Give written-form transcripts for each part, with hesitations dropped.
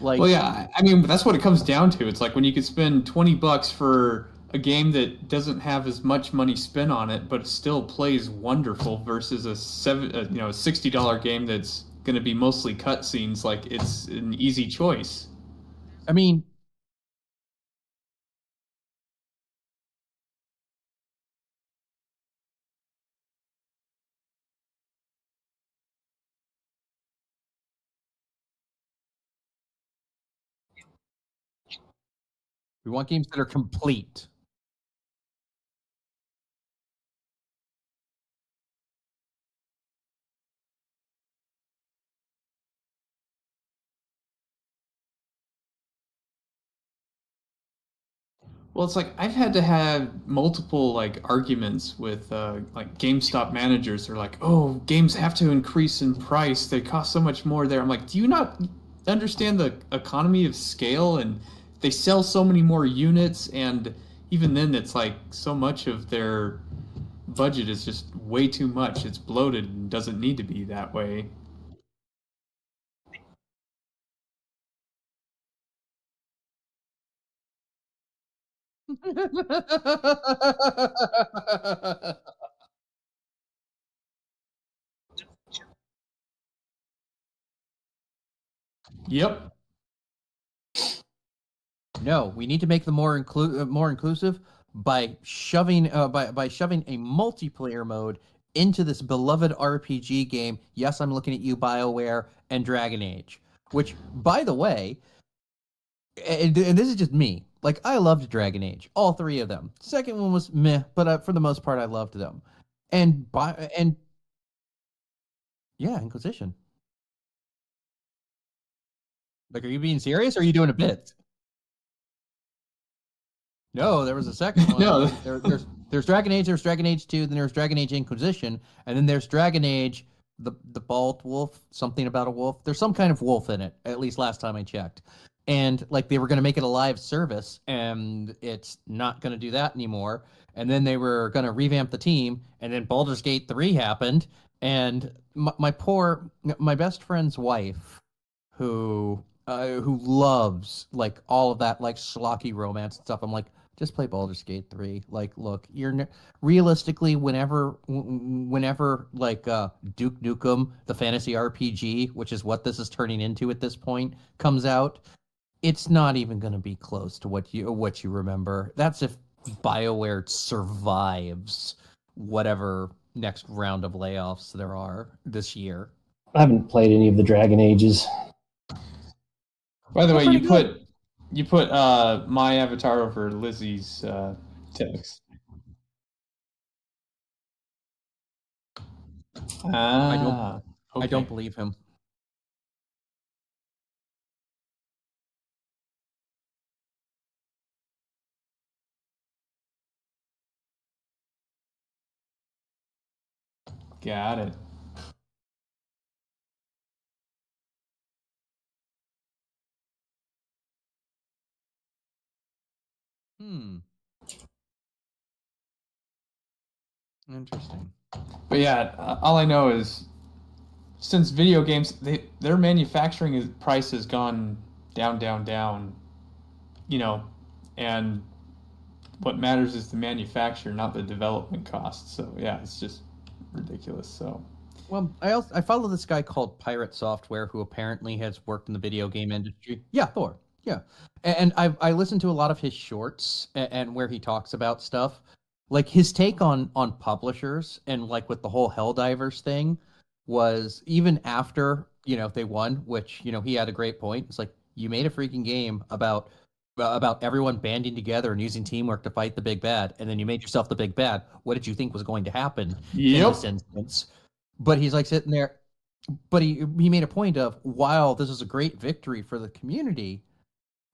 Well, Like, yeah, I mean, that's what it comes down to. It's like when you could spend $20 for a game that doesn't have as much money spent on it, but it still plays wonderful versus a $60 game that's going to be mostly cutscenes. Like it's an easy choice. I mean, we want games that are complete. Well, it's like I've had to have multiple like arguments with like GameStop managers. They're like, "Oh, games have to increase in price. They cost so much more there." I'm like, "Do you not understand the economy of scale? And they sell so many more units, and even then, it's like so much of their budget is just way too much. It's bloated and doesn't need to be that way." Yep. No, we need to make them more inclusive by shoving a multiplayer mode into this beloved RPG game. Yes, I'm looking at you, BioWare and Dragon Age. Which, by the way, and this is just me. Like, I loved Dragon Age, all three of them. Second one was meh, but for the most part, I loved them. And yeah, Inquisition. Like, are you being serious? Or are you doing a bit? No, there was a second one. No. There's Dragon Age, there's Dragon Age 2, then there's Dragon Age Inquisition, and then there's Dragon Age the Bald Wolf, something about a wolf. There's some kind of wolf in it, at least last time I checked. And like they were going to make it a live service, and it's not going to do that anymore. And then they were going to revamp the team, and then Baldur's Gate 3 happened, and my best friend's wife, who loves like all of that like schlocky romance and stuff. I'm like, just play Baldur's Gate 3. Like, look, realistically, whenever like Duke Nukem, the fantasy RPG, which is what this is turning into at this point, comes out, it's not even going to be close to what you remember. That's if BioWare survives whatever next round of layoffs there are this year. I haven't played any of the Dragon Ages. By the They're way, pretty you good. put my avatar over Lizzie's text. I don't Ah, I don't okay. believe him. Got it. Hmm. Interesting. But yeah, all I know is since video games, their manufacturing price has gone down, down, down. You know, and what matters is the manufacture, not the development cost. So yeah, it's just ridiculous. So Well, I follow this guy called Pirate Software who apparently has worked in the video game industry. Yeah, Thor. Yeah, and I listen to a lot of his shorts and where he talks about stuff, like his take on publishers and like with the whole Helldivers thing was even after they won, which he had a great point. It's like you made a freaking game about everyone banding together and using teamwork to fight the big bad, and then you made yourself the big bad. What did you think was going to happen in yep. this instance? But he's like sitting there, but he made a point of, while this is a great victory for the community,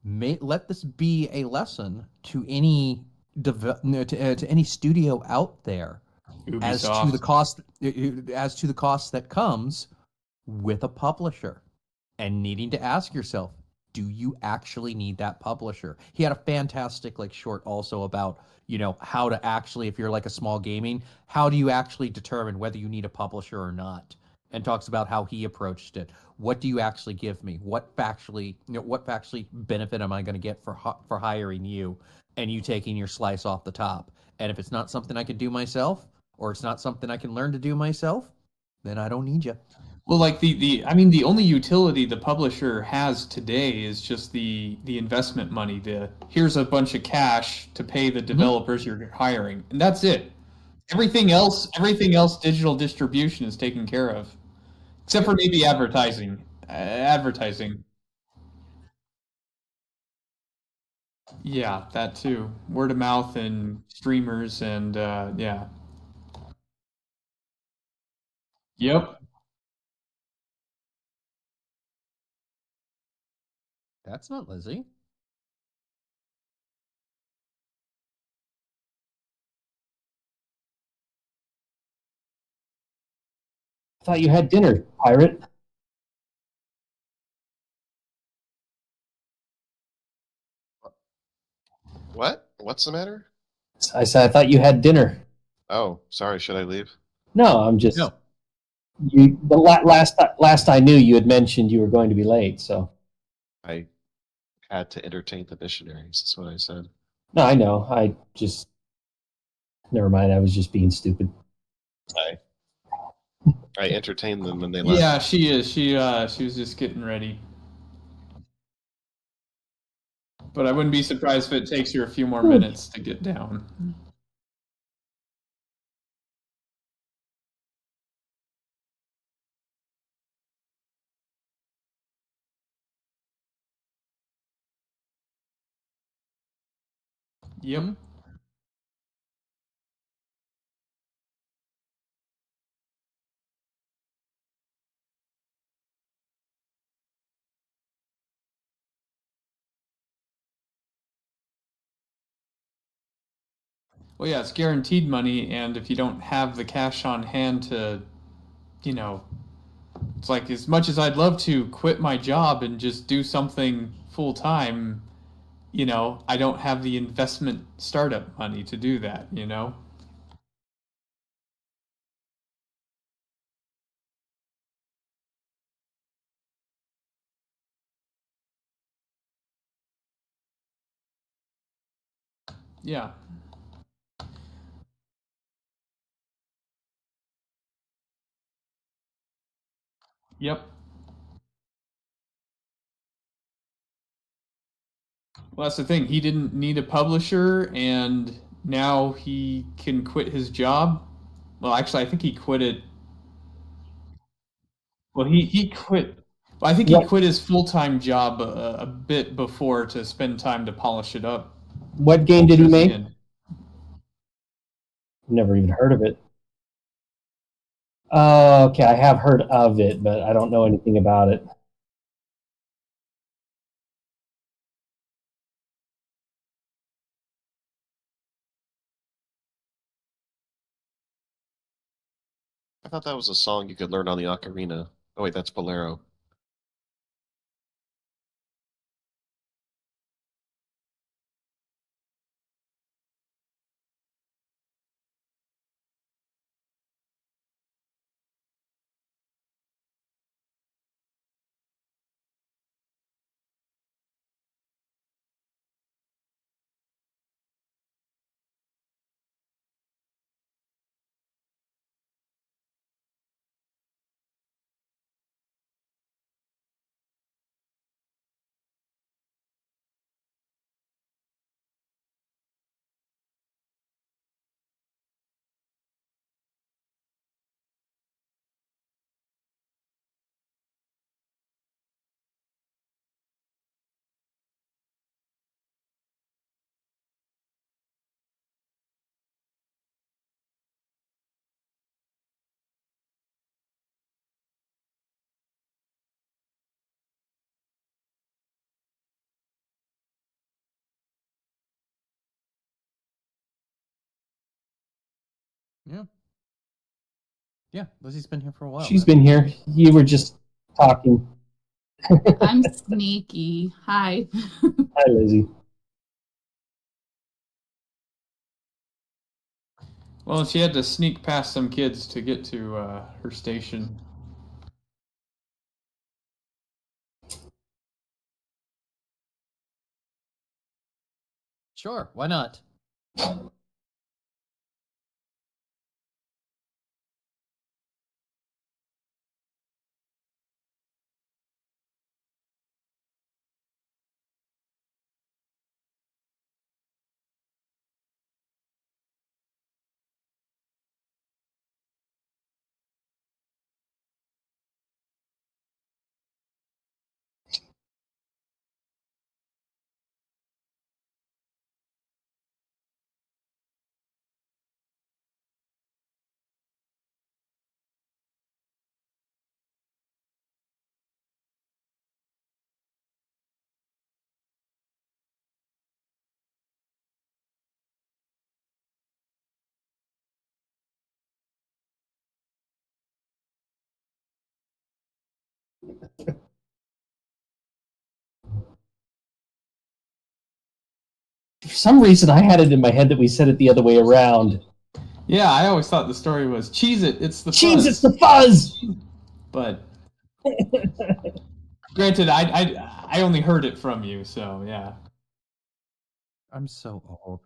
let this be a lesson to any to any studio out there as to the Ubisoft. cost that comes with a publisher, and needing to ask yourself, do you actually need that publisher? He had a fantastic like short also about how to actually, if you're like a small gaming, how do you actually determine whether you need a publisher or not? and talks about how he approached it. What do you actually give me? What factually benefit am I going to get for hiring you and you taking your slice off the top? And if it's not something I can do myself, or it's not something I can learn to do myself, then I don't need you. Well, like the only utility the publisher has today is just the investment money. The here's a bunch of cash to pay the developers you're hiring, and that's it. Everything else, digital distribution is taken care of, except for maybe advertising. Advertising, yeah, that too. Word of mouth and streamers and yeah. Yep. That's not Lizzie. I thought you had dinner, pirate. What? What's the matter? I said I thought you had dinner. Oh, sorry. Should I leave? No, I'm just No. you. The last I knew, you had mentioned you were going to be late. So I had to entertain the missionaries. That's what I said. no, I know. I just never mind. I was just being stupid. I entertained them when they left. Yeah, she is. She was just getting ready. But I wouldn't be surprised if it takes her a few more minutes to get down. Yep. Well, yeah, it's guaranteed money, and if you don't have the cash on hand to, you know, it's like as much as I'd love to quit my job and just do something full time, I don't have the investment startup money to do that. Yeah. Yep. Well, that's the thing. He didn't need a publisher, and now he can quit his job. Well, actually, I think he quit it. Well, he quit. I think he What quit his full time job a bit before to spend time to polish it up what game did he towards the make? end. Never even heard of it. Okay, I have heard of it, but I don't know anything about it. I thought that was a song you could learn on the ocarina. Oh wait, that's Bolero. Yeah. Yeah, Lizzie's been here for a while. She's been here. You were just talking. I'm sneaky. Hi. Hi, Lizzie. Well, she had to sneak past some kids to get to her station. Sure, why not? For some reason, I had it in my head that we said it the other way around. Yeah, I always thought the story was cheese it, it's the Cheese, fuzz. it's the fuzz! But granted, I only heard it from you, so yeah. I'm so old.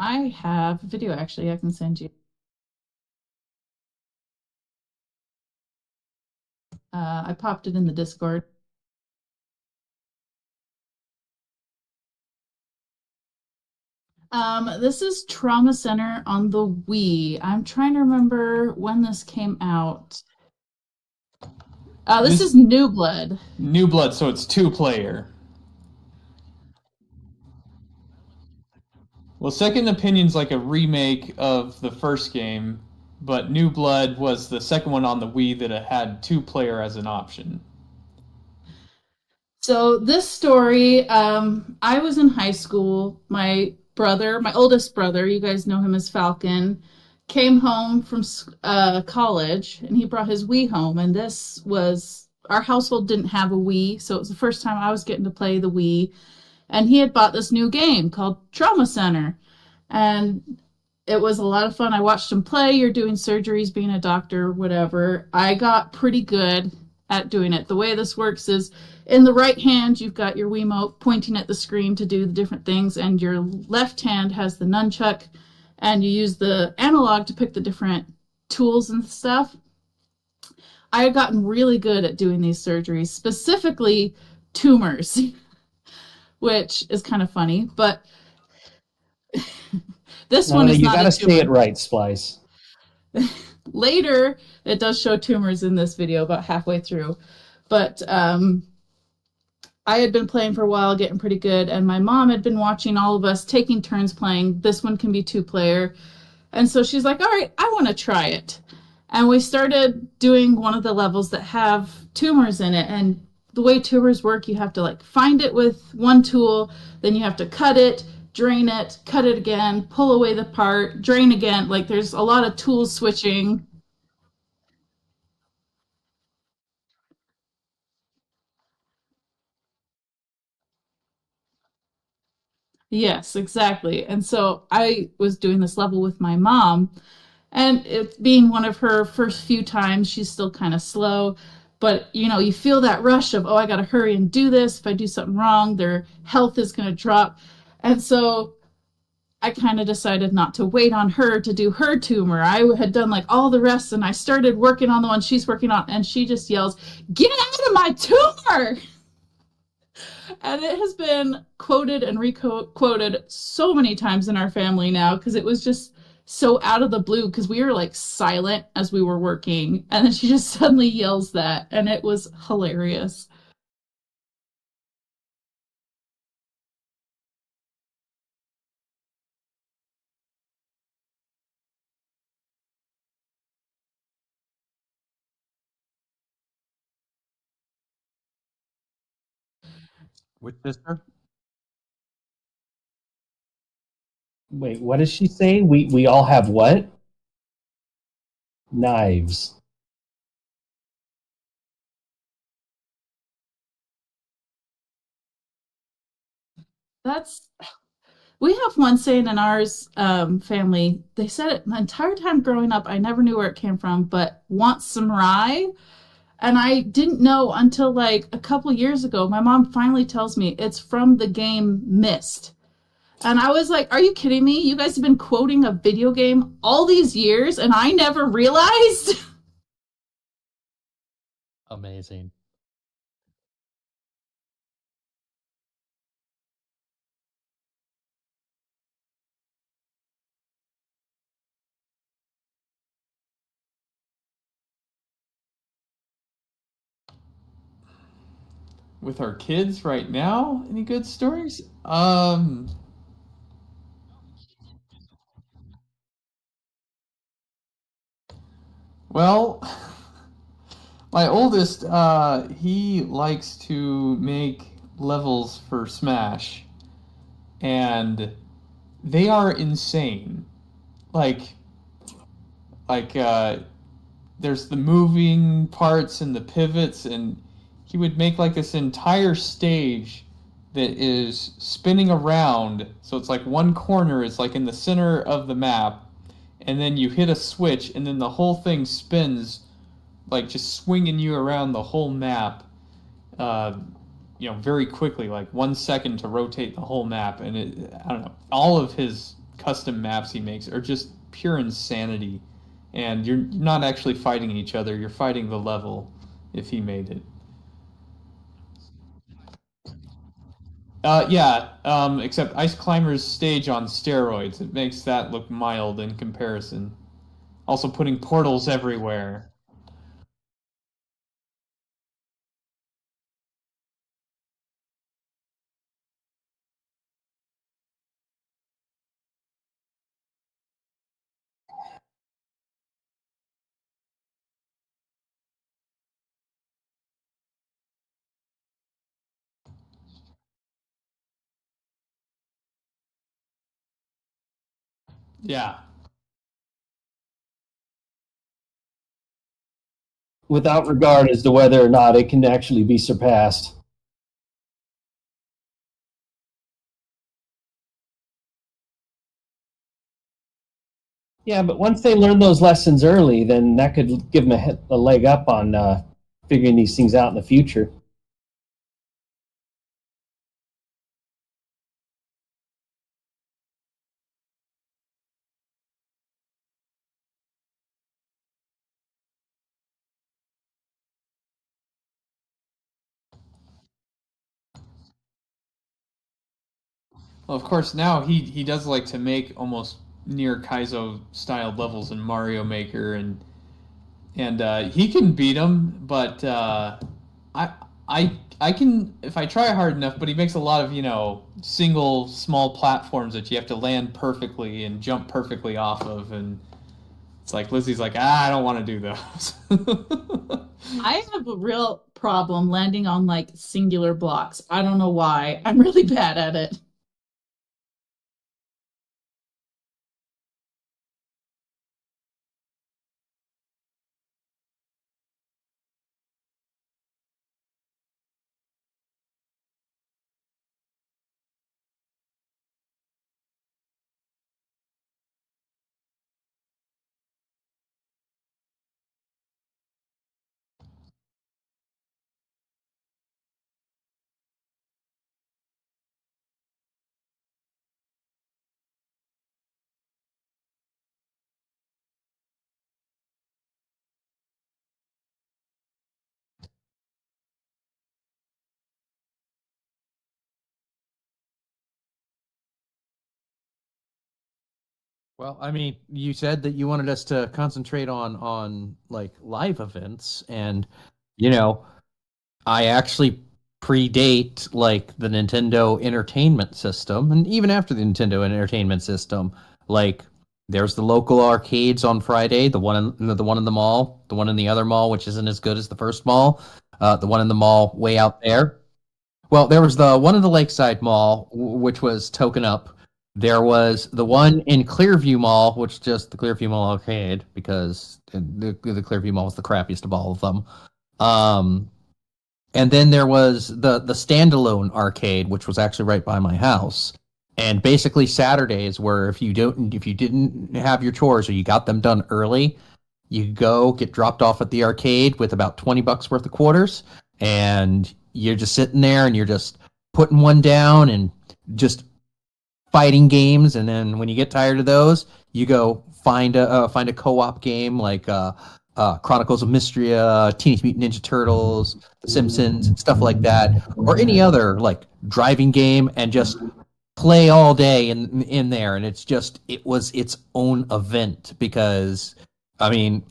I have a video actually I can send you. I popped it in the Discord. This is Trauma Center on the Wii. I'm trying to remember when this came out. This is New Blood. New Blood, so it's 2-player. Well, Second Opinion's like a remake of the first game, but New Blood was the second one on the Wii that had 2-player as an option. So this story, I was in high school. My brother, my oldest brother, you guys know him as Falcon, came home from college and he brought his Wii home. And this was, our household didn't have a Wii, so it was the first time I was getting to play the Wii. And he had bought this new game called Trauma Center. And it was a lot of fun. I watched him play. You're doing surgeries, being a doctor, whatever. I got pretty good at doing it. The way this works is in the right hand, you've got your Wiimote pointing at the screen to do the different things, and your left hand has the nunchuck, and you use the analog to pick the different tools and stuff. I had gotten really good at doing these surgeries, specifically tumors, which is kind of funny, but this one is You not gotta a say it tumor. right, Splice. Later, it does show tumors in this video about halfway through. But I had been playing for a while, getting pretty good, and my mom had been watching all of us taking turns playing. This one can be 2-player. And so she's like, all right, I want to try it. And we started doing one of the levels that have tumors in it. And the way tumors work, you have to like find it with one tool, then you have to cut it, drain it, cut it again, pull away the part, drain again. Like there's a lot of tool switching. Yes, exactly. And so I was doing this level with my mom, and it being one of her first few times, she's still kind of slow. But you know, you feel that rush of, oh, I got to hurry and do this. If I do something wrong, their health is going to drop. And so I kind of decided not to wait on her to do her tumor. I had done like all the rest, and I started working on the one she's working on, and she just yells, "Get out of my tumor!" And it has been quoted and requoted so many times in our family now because it was just so out of the blue because we were like silent as we were working. And then she just suddenly yells that, and it was hilarious. Which sister? Wait, what does she say? We all have what? Knives. That's we have one saying in ours family. They said it the entire time growing up. I never knew where it came from, but want some rye? And I didn't know until like a couple years ago. My mom finally tells me it's from the game Myst. And I was like, are you kidding me? You guys have been quoting a video game all these years and I never realized? Amazing. With our kids right now, any good stories? Well, my oldest, he likes to make levels for Smash, and they are insane. Like, like there's the moving parts and the pivots, and he would make like this entire stage that is spinning around. So it's like one corner is like in the center of the map, and then you hit a switch, and then the whole thing spins, like just swinging you around the whole map. Uh, very quickly, like 1 second to rotate the whole map, and I don't know. All of his custom maps he makes are just pure insanity, and you're not actually fighting each other. You're fighting the level if he made it. Yeah, except Ice Climber's stage on steroids. It makes that look mild in comparison. Also putting portals everywhere. Yeah. Without regard as to whether or not it can actually be surpassed. Yeah, but once they learn those lessons early, then that could give them a leg up on figuring these things out in the future. Well, of course, now he does like to make almost near Kaizo style levels in Mario Maker, and he can beat him, but I I can if I try hard enough. But he makes a lot of single small platforms that you have to land perfectly and jump perfectly off of, and it's like Lizzie's like, I don't want to do those. I have a real problem landing on like singular blocks. I don't know why. I'm really bad at it. Well, I mean, you said that you wanted us to concentrate on like live events, and you know, I actually predate like the Nintendo Entertainment System, and even after the Nintendo Entertainment System, like there's the local arcades on Friday, the one in the mall, the one in the other mall, which isn't as good as the first mall, the one in the mall way out there. Well, there was the one in the Lakeside Mall, which was token up, There was the one in Clearview Mall, which is just the Clearview Mall arcade, because the Clearview Mall was the crappiest of all of them. And then there was the standalone arcade, which was actually right by my house. And basically Saturdays, where if you didn't have your chores or you got them done early, you go get dropped off at the arcade with about $20 worth of quarters, and you're just sitting there and you're just putting one down and just fighting games. And then when you get tired of those, you go find a co-op game like Chronicles of Mystria, Teenage Mutant Ninja Turtles, The Simpsons, stuff like that, or any other like driving game, and just play all day in there. And it was its own event, because I mean,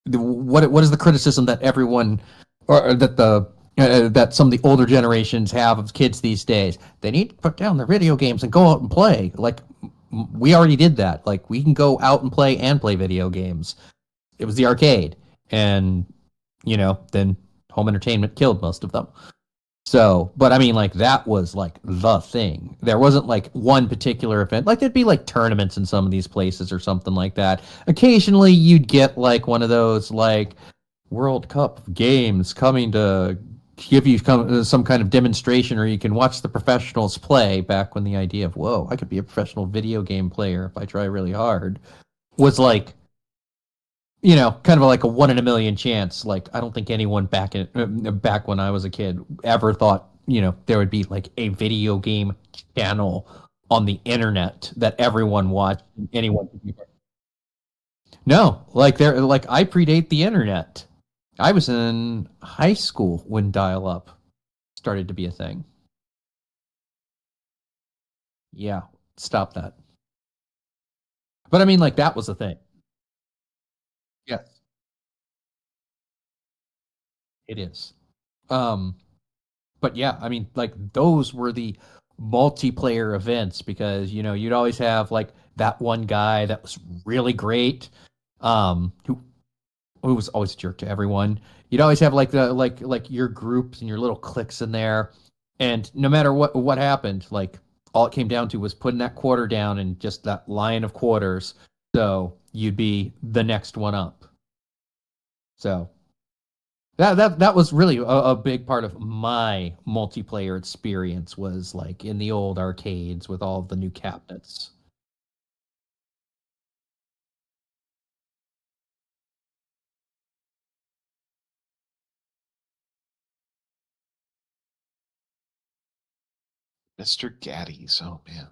what is the criticism that everyone, or that some of the older generations have of kids these days? They need to put down their video games and go out and play. Like, we already did that. Like, we can go out and play video games. It was the arcade, and then home entertainment killed most of them. So, but I mean, like, that was like the thing. There wasn't like one particular event. Like, there'd be like tournaments in some of these places or something like that. Occasionally you'd get like one of those like World Cup games coming to give you some kind of demonstration, or you can watch the professionals play, back when the idea of, whoa, I could be a professional video game player if I try really hard, was like, kind of like a 1 in a million chance. Like, I don't think anyone back when I was a kid ever thought, there would be like a video game channel on the internet that everyone watched. Anyone could be. No, like I predate the internet. I was in high school when dial-up started to be a thing. Yeah, stop that. But I mean, like, that was a thing. Yes, it is. Um, but yeah, I mean, like, those were the multiplayer events, because you'd always have like that one guy that was really great, who was always a jerk to everyone. You'd always have like the like your groups and your little cliques in there, and no matter what happened, like, all it came down to was putting that quarter down and just that line of quarters, so you'd be the next one up. So that was really a big part of my multiplayer experience, was like in the old arcades with all of the new cabinets. Mr. Gaddy's. Oh man.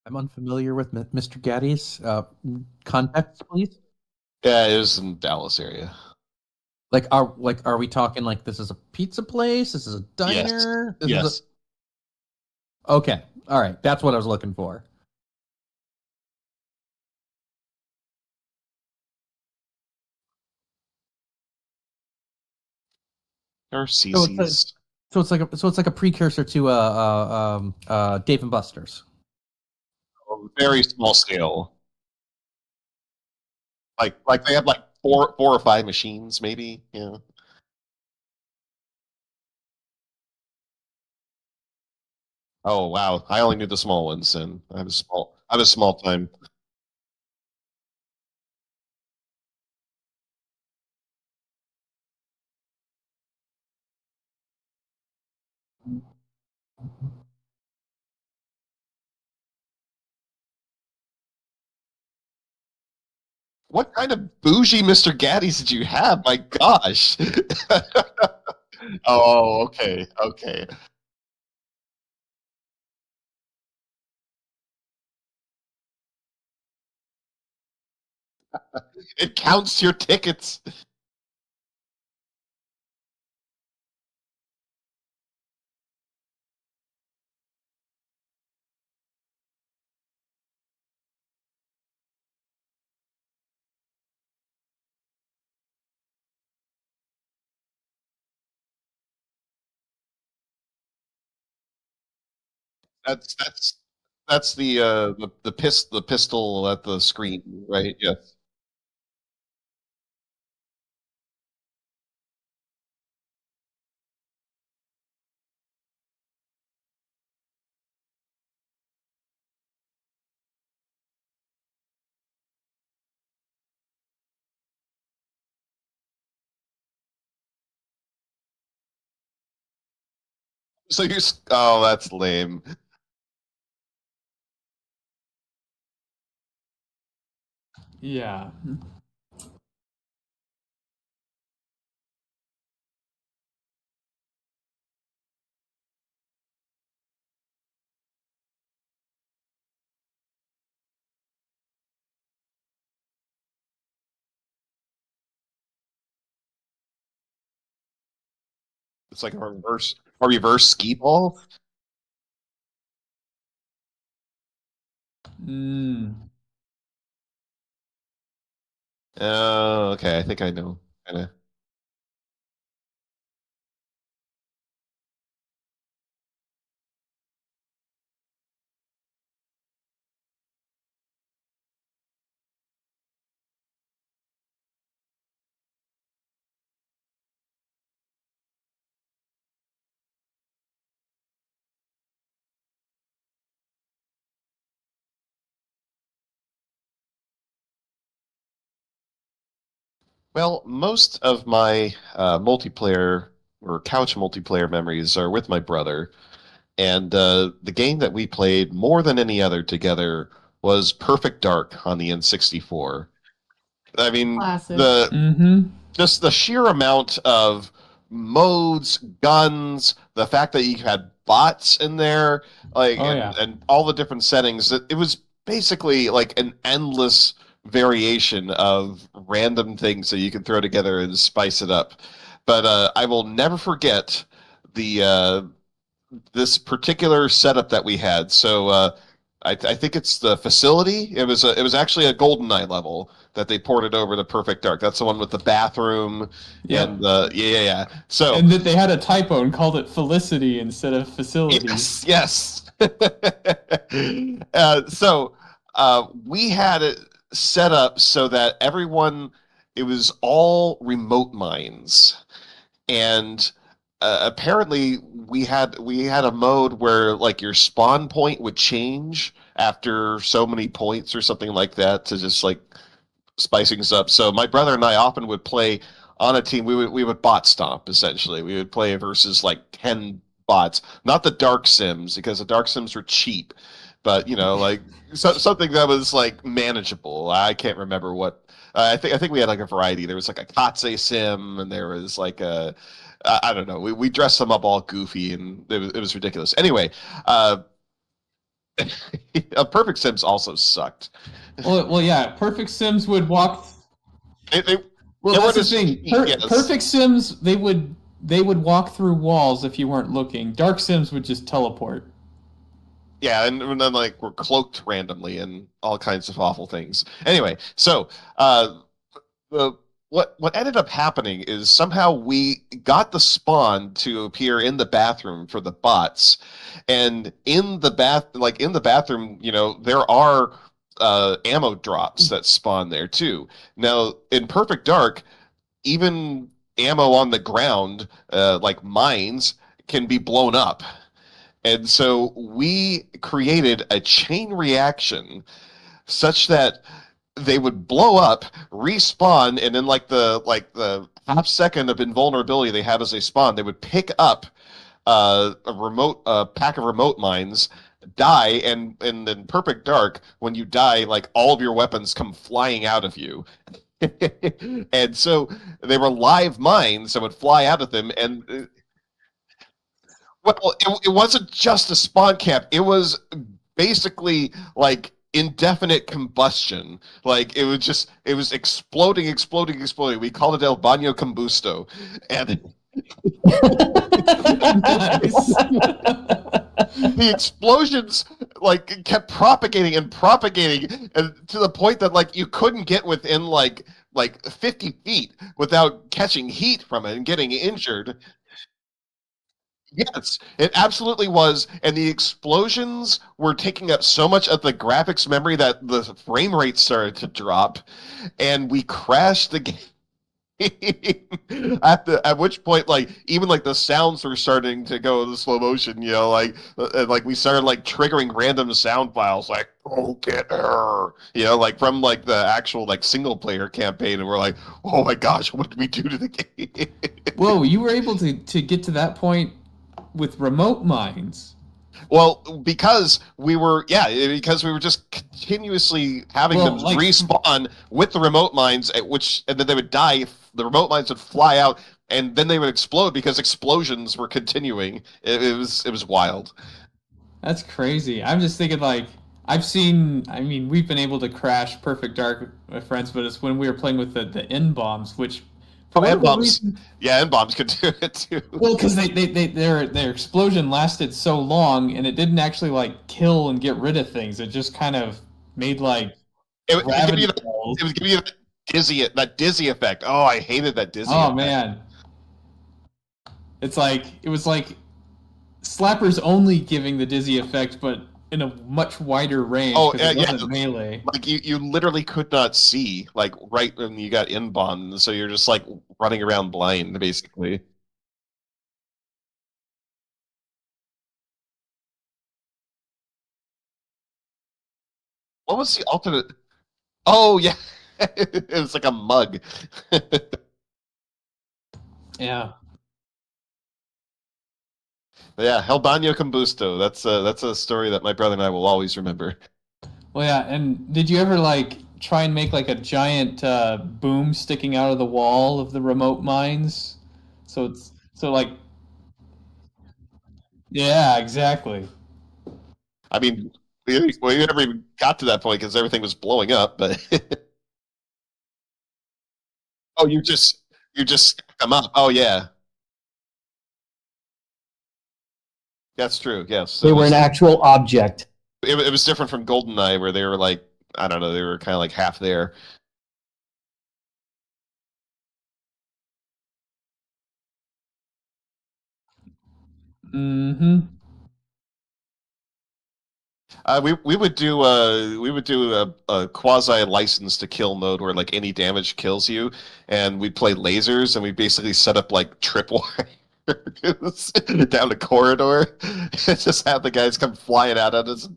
I'm unfamiliar with Mr. Gaddy's. Context, please. Yeah, it was in Dallas area. Are we talking like this is a pizza place? This is a diner? Yes. Yes. Okay. All right. That's what I was looking for. Or So CC's. it's like a precursor to Dave and Buster's. Very small scale. Like they have like four or five machines, maybe. Yeah. Oh wow. I only knew the small ones, and I was small time. What kind of bougie Mr. Gaddy's did you have? My gosh. Oh, okay, okay. It counts your tickets. That's that's the pistol at the screen, right? Yes. So oh, that's lame. Yeah. It's like a reverse ski ball. Mm. Oh, okay. I think I know. Kind of. Well, most of my multiplayer or couch multiplayer memories are with my brother, and the game that we played more than any other together was Perfect Dark on the N64. I mean, Classic. the Mm-hmm. just the sheer amount of modes, guns, the fact that you had bots in there, like Oh yeah. and all the different settings, it was basically like an endless variation of random things that you can throw together and spice it up. But I will never forget the this particular setup that we had. So I think it's the facility. It was actually a GoldenEye level that they ported over to Perfect Dark. That's the one with the bathroom and Yep. yeah. So And that they had a typo and called it Felicity instead of facility. yes. So we had it set up so that it was all remote mines, and apparently we had a mode where like your spawn point would change after so many points or something like that to just like spice things up. So my brother and I often would play on a team. We would bot stomp essentially. We would play versus like 10 bots, not the dark sims because the dark sims were cheap, but like something that was like manageable. I can't remember what. I think we had like a variety. There was like a Katse sim, and there was like I don't know. We dressed them up all goofy, and it was ridiculous. Anyway, Perfect Sims also sucked. Well, yeah. Perfect Sims would walk. They Well, they that's weren't the as thing. cheap, yes. Perfect Sims, they would walk through walls if you weren't looking. Dark Sims would just teleport. Yeah, and then like we're cloaked randomly and all kinds of awful things. Anyway, so the what ended up happening is somehow we got the spawn to appear in the bathroom for the bots, and in the bathroom, there are ammo drops that spawn there too. Now in Perfect Dark, even ammo on the ground, like mines, can be blown up. And so we created a chain reaction such that they would blow up, respawn, and in like the half second of invulnerability they have as they spawn, they would pick up a pack of remote mines, die, and in Perfect Dark, when you die, like all of your weapons come flying out of you. And so they were live mines that would fly out of them, and well, it wasn't just a spawn camp. It was basically like indefinite combustion. Like it was exploding, exploding, exploding. We called it El Baño Combusto, and Nice. the explosions like kept propagating and propagating, and to the point that like you couldn't get within like 50 feet without catching heat from it and getting injured. Yes, it absolutely was. And the explosions were taking up so much of the graphics memory that the frame rate started to drop, and we crashed the game. At which point, like even like the sounds were starting to go in slow motion, like we started like triggering random sound files, like "Oh, get her," like from like the actual like single player campaign, and we're like, "Oh my gosh, what did we do to the game?" Whoa, you were able to get to that point with remote mines. Well, because we were just continuously having them Well, like respawn with the remote mines, and then they would die. The remote mines would fly out, and then they would explode because explosions were continuing. It was wild. that's crazy. I'm just thinking like I've seen. I mean, we've been able to crash Perfect Dark with my friends, but it's when we were playing with the N bombs, which for Oh, and whatever bombs. reason, Yeah, and bombs could do it too. well, because their explosion lasted so long, and it didn't actually like kill and get rid of things. It just kind of made like It would give gravity you that. wells. It would give you that dizzy effect. Oh, I hated that dizzy Oh effect. man, it was like Slapper's only giving the dizzy effect, but in a much wider range Oh, because it yeah. wasn't melee. Like you literally could not see like right when you got in bombed, so you're just like running around blind, basically. What was the alternate? Oh yeah, it was like a mug. Yeah. Yeah, El Baño Combusto. That's a story that my brother and I will always remember. Well, yeah. And did you ever like try and make like a giant boom sticking out of the wall of the remote mines? So like yeah, exactly. I mean, we never even got to that point because everything was blowing up. But oh, you just stack them up. Oh yeah, that's true. Yes, They were an actual object. it was different from GoldenEye where they were like I don't know, they were kind of like half there. Mm-hmm. We would do a quasi license to kill mode where like any damage kills you, and we'd play lasers, and we basically set up like tripwires down the corridor, and just have the guys come flying out at us.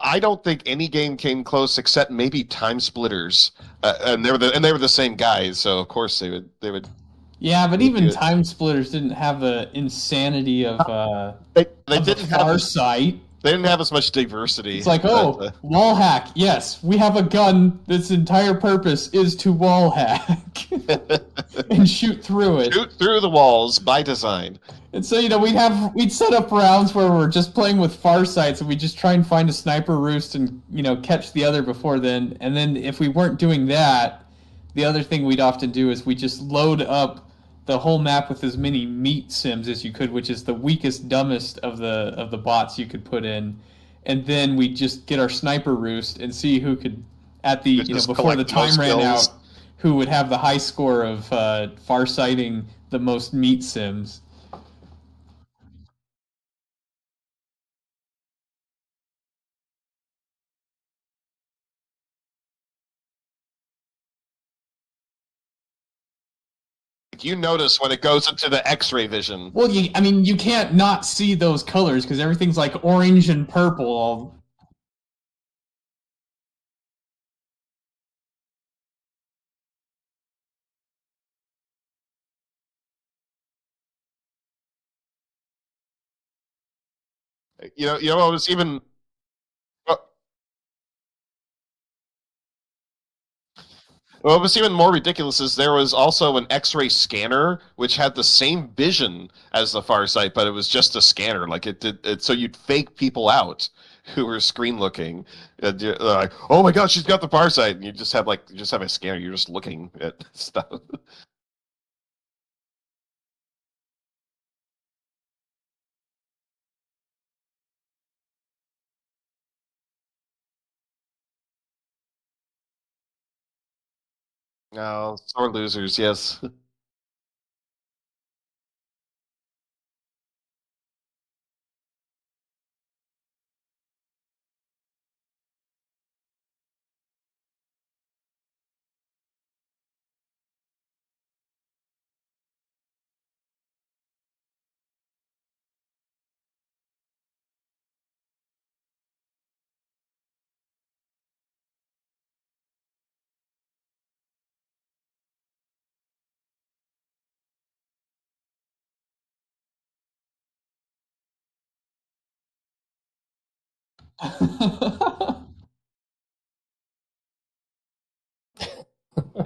I don't think any game came close except maybe Time Splitters, and they were the same guys, so of course Yeah, but they would do even it. Time Splitters didn't have the insanity They of the didn't have Far Sight. they didn't have as much diversity, It's like, but oh, wall hack. Yes, we have a gun that's entire purpose is to wall hack and shoot through it. shoot through the walls by design. And so, we'd set up rounds where we're just playing with far sights and we just try and find a sniper roost and, catch the other before then. And then if we weren't doing that, the other thing we'd often do is we just load up the whole map with as many meat sims as you could, which is the weakest, dumbest of the bots you could put in. And then we just get our sniper roost and see who could at the Just before the collect the most time ran kills. out, who would have the high score of far sighting the most meat sims. You notice when it goes into the X-ray vision. Well, I mean, you can't not see those colors because everything's like orange and purple. What was even what what was even more ridiculous is there was also an X-ray scanner which had the same vision as the Farsight, but it was just a scanner. Like it did, so you'd fake people out who were screen looking. They're like, oh my god, she's got the Farsight, and you just have a scanner. You're just looking at stuff. No, sore losers. Yes.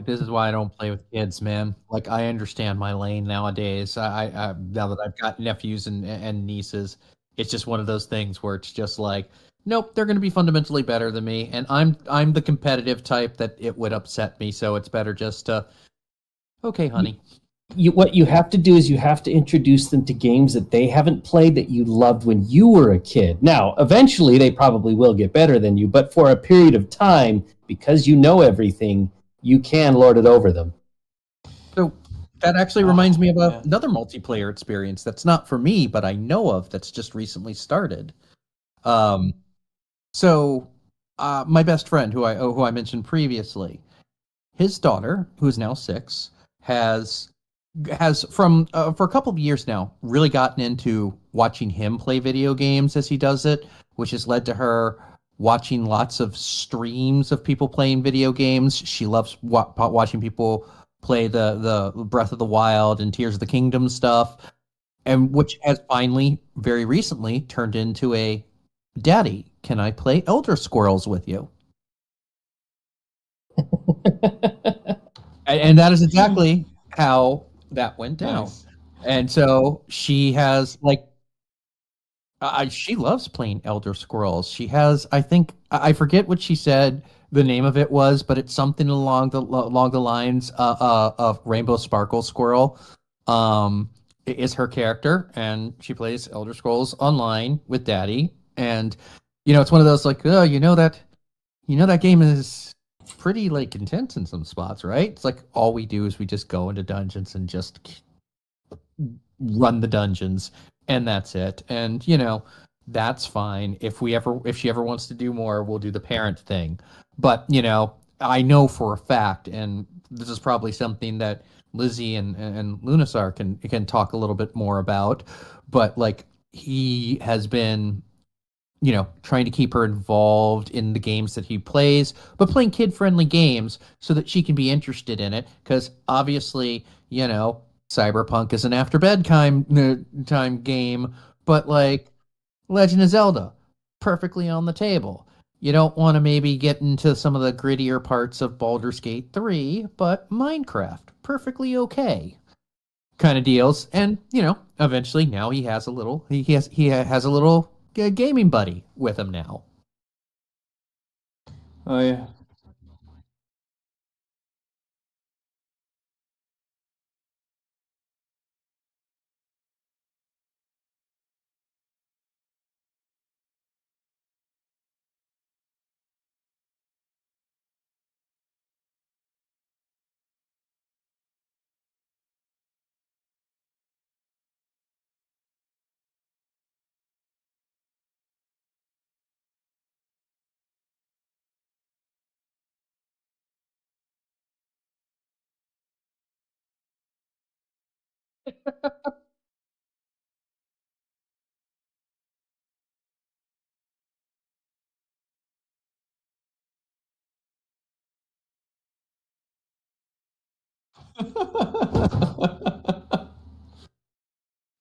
This is why I don't play with kids, man. Like I understand my lane nowadays. I now that I've got nephews and nieces, it's just one of those things where it's just like, nope, they're going to be fundamentally better than me, and I'm the competitive type that it would upset me. So it's better just to, okay, honey. What you have to do is you have to introduce them to games that they haven't played that you loved when you were a kid. Now, eventually, they probably will get better than you, but for a period of time, because you know everything, you can lord it over them. So that actually reminds me of yeah. another multiplayer experience that's not for me, but I know of that's just recently started. So my best friend, who I mentioned previously, his daughter, who is now 6, has from for a couple of years now really gotten into watching him play video games as he does it, which has led to her watching lots of streams of people playing video games. She loves watching people play the Breath of the Wild and Tears of the Kingdom stuff, and which has finally, very recently, turned into a, Daddy, can I play Elder Squirrels with you? And that is exactly how that went down. Nice. And so she has like, she loves playing Elder Scrolls. She has, I think, I forget what she said the name of it was, but it's something along the lines of Rainbow Sparkle Squirrel. Is her character, and she plays Elder Scrolls Online with Daddy. And it's one of those like, oh, that game is pretty like intense in some spots, right? It's like all we do is we just go into dungeons and just run the dungeons, and that's it. And that's fine. If she ever wants to do more, we'll do the parent thing. But I know for a fact, and this is probably something that Lizzie and Lunasar can talk a little bit more about, but like he has been trying to keep her involved in the games that he plays, but playing kid-friendly games so that she can be interested in it. Because obviously, Cyberpunk is an after bedtime time game, but like Legend of Zelda, perfectly on the table. You don't want to maybe get into some of the grittier parts of Baldur's Gate 3, but Minecraft, perfectly okay. Kind of deals. And, eventually now he has a little gaming buddy with him now. Oh yeah.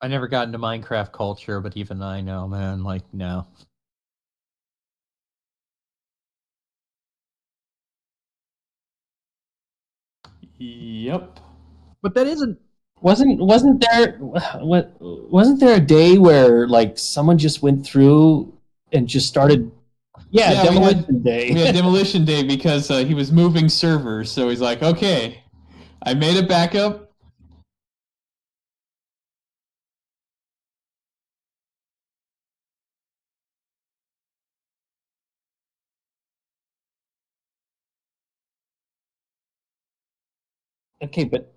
I never got into Minecraft culture, but even I know, man, like, no. Yep. But that isn't. Wasn't there a day where like someone just went through and just started? Yeah, Yeah, Demolition Day. We had Demolition Day because he was moving servers, so he's like, okay, I made a backup. Okay, but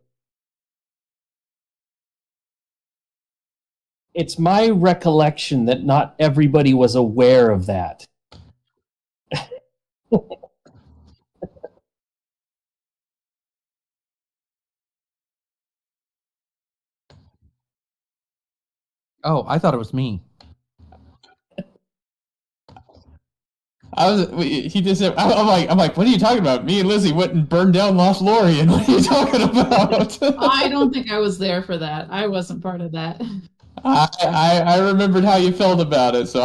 it's my recollection that not everybody was aware of that. Oh, I thought it was me. He just said, I'm like, what are you talking about? Me and Lizzie went and burned down Lothlorien. What are you talking about? I don't think I was there for that. I wasn't part of that. I remembered how you felt about it, so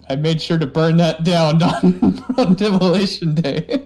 I made sure to burn that down on Demolition Day.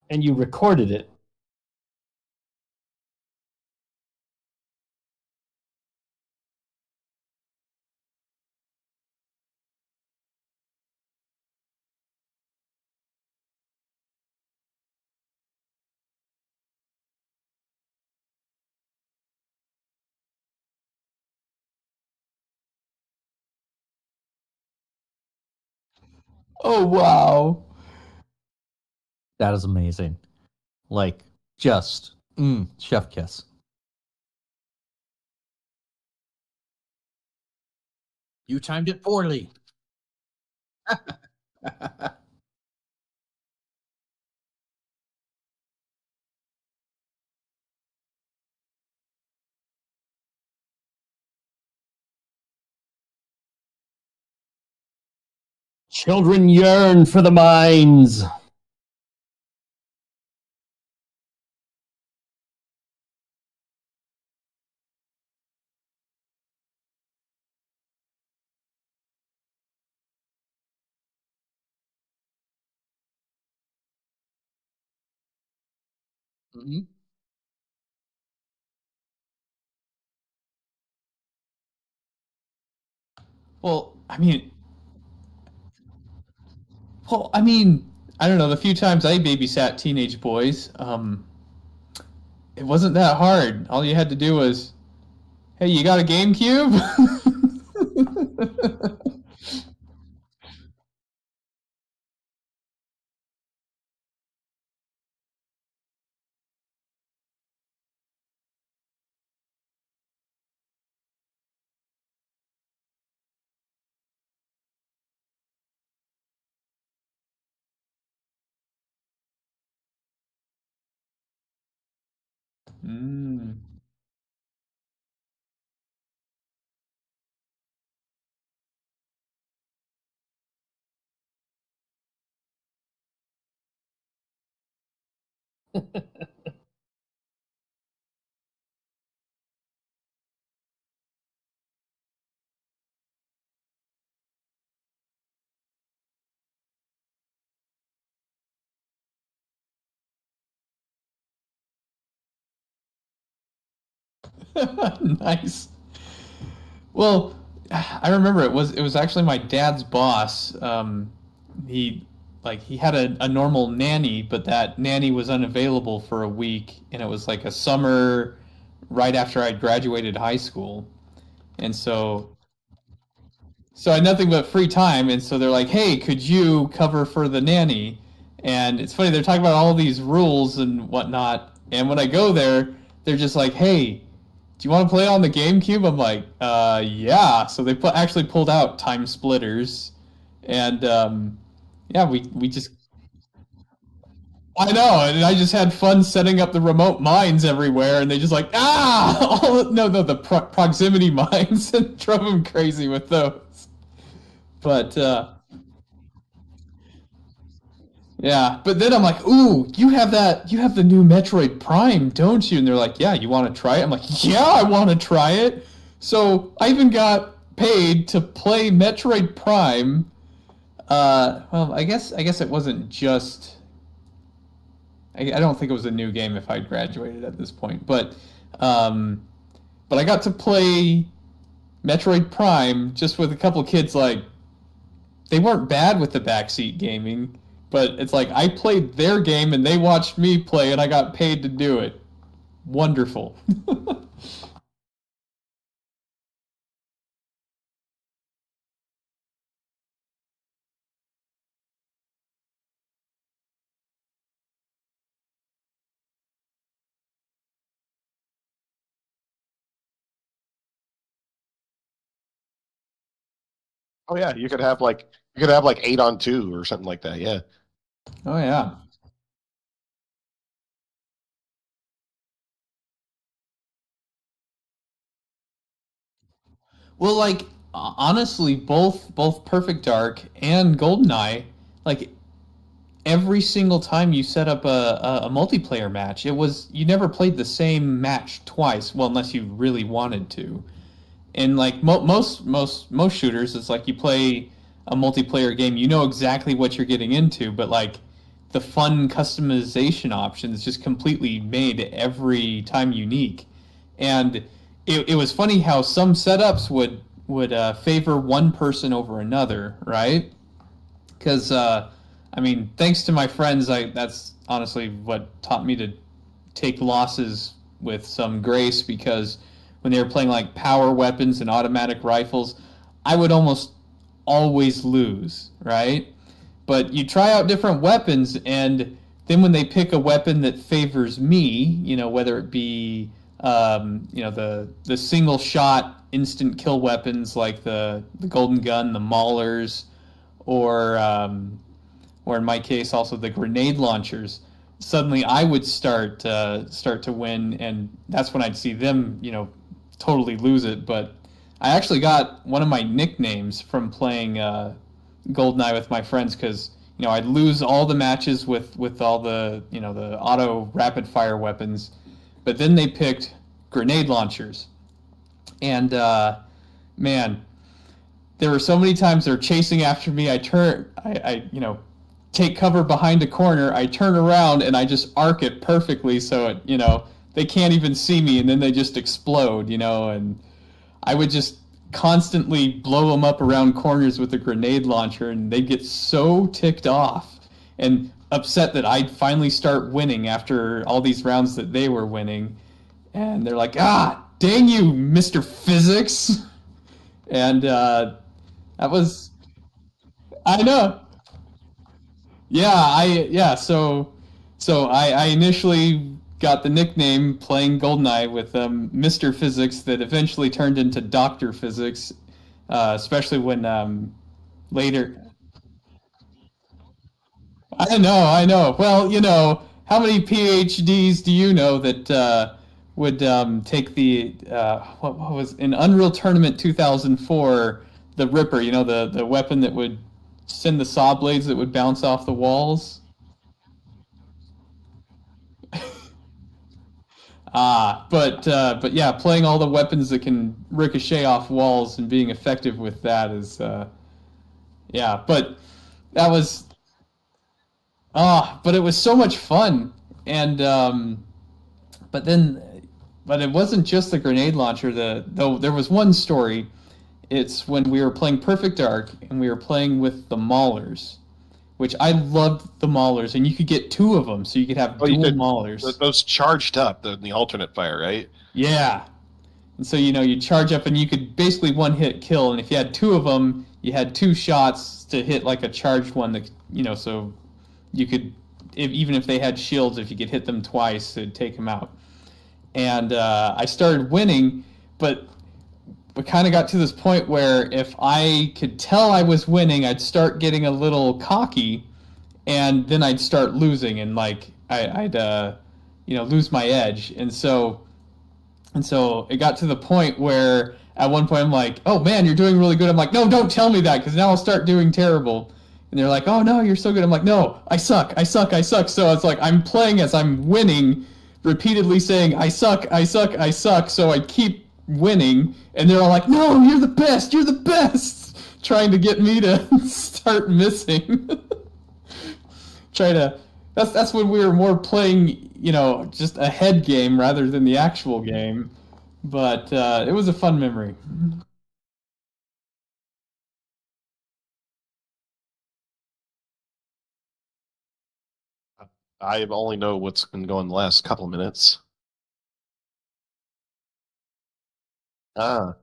And you recorded it. Oh wow. That is amazing. Like, just chef kiss. You timed it poorly. Children yearn for the mines. Mhm. Well, I mean, I don't know. The few times I babysat teenage boys, it wasn't that hard. All you had to do was, "Hey, you got a GameCube?" Mm. Nice. Well, I remember it was actually my dad's boss. He he had a normal nanny, but that nanny was unavailable for a week, and it was like a summer right after I graduated high school, and so I had nothing but free time, and so they're like, "Hey, could you cover for the nanny?" And it's funny they're talking about all these rules and whatnot, and when I go there, they're just like, "Hey, do you want to play on the GameCube?" I'm like, yeah. So they actually pulled out Time Splitters, and yeah, we just I know, and I just had fun setting up the remote mines everywhere, and they just like no the proximity mines and drove them crazy with those. But yeah, but then I'm like, ooh, you have the new Metroid Prime, don't you? And they're like, yeah, you want to try it? I'm like, yeah, I want to try it. So I even got paid to play Metroid Prime. Well, I guess it wasn't just. I don't think it was a new game if I'd graduated at this point, um, but I got to play Metroid Prime just with a couple kids like they weren't bad with the backseat gaming, but it's like I played their game and they watched me play and I got paid to do it. Wonderful. Oh yeah, you could have like 8-on-2 or something like that. Yeah. Oh yeah. Well, like honestly, both Perfect Dark and GoldenEye, like every single time you set up a multiplayer match, it was you never played the same match twice. Well, unless you really wanted to. And like most shooters, it's like you play a multiplayer game, you know exactly what you're getting into, but like the fun customization options just completely made every time unique. And it was funny how some setups would favor one person over another, right? Because I mean, thanks to my friends, I that's honestly what taught me to take losses with some grace because when they were playing like power weapons and automatic rifles, I would almost always lose, right? But you try out different weapons, and then when they pick a weapon that favors me, whether it be the single shot instant kill weapons like the golden gun, the maulers, or or in my case also the grenade launchers, suddenly I would start to win, and that's when I'd see them, totally lose it. But I actually got one of my nicknames from playing Goldeneye with my friends because I'd lose all the matches with all the the auto rapid fire weapons, but then they picked grenade launchers, and man, there were so many times they're chasing after me. I take cover behind a corner. I turn around and I just arc it perfectly so they can't even see me, and then they just explode. And I would just constantly blow them up around corners with a grenade launcher, and they'd get so ticked off and upset that I'd finally start winning after all these rounds that they were winning. And they're like, ah, dang you, Mr. Physics. And that was, I know. Yeah, I initially got the nickname playing Goldeneye with Mr. Physics that eventually turned into Doctor Physics, especially when later. I know. Well, how many PhDs do you know that would take the what was in Unreal Tournament 2004, the Ripper? The weapon that would send the saw blades that would bounce off the walls. But yeah, playing all the weapons that can ricochet off walls and being effective with that is yeah. But it was so much fun, and but then but it wasn't just the grenade launcher. Though there was one story. It's when we were playing Perfect Dark and we were playing with the Maulers, which I loved the Maulers, and you could get two of them, so you could have Oh, you dual did Maulers. those charged up the alternate fire, right? Yeah, and so you charge up, and you could basically one hit kill, and if you had two of them, you had two shots to hit like a charged one that so you could even if they had shields, if you could hit them twice, it'd take them out. And I started winning, but we kind of got to this point where if I could tell I was winning, I'd start getting a little cocky, and then I'd start losing, and like I'd lose my edge, and so it got to the point where at one point I'm like, oh man, you're doing really good. I'm like, no, don't tell me that because now I'll start doing terrible. And they're like, oh no, you're so good. I'm like, no, I suck, I suck, I suck. So it's like I'm playing as I'm winning, repeatedly saying I suck, I suck, I suck. So I keep winning, and they're all like, no, you're the best, you're the best, trying to get me to start missing. Try to. That's when we were more playing, just a head game rather than the actual game. But it was a fun memory. I only know what's been going the last couple minutes. Ah,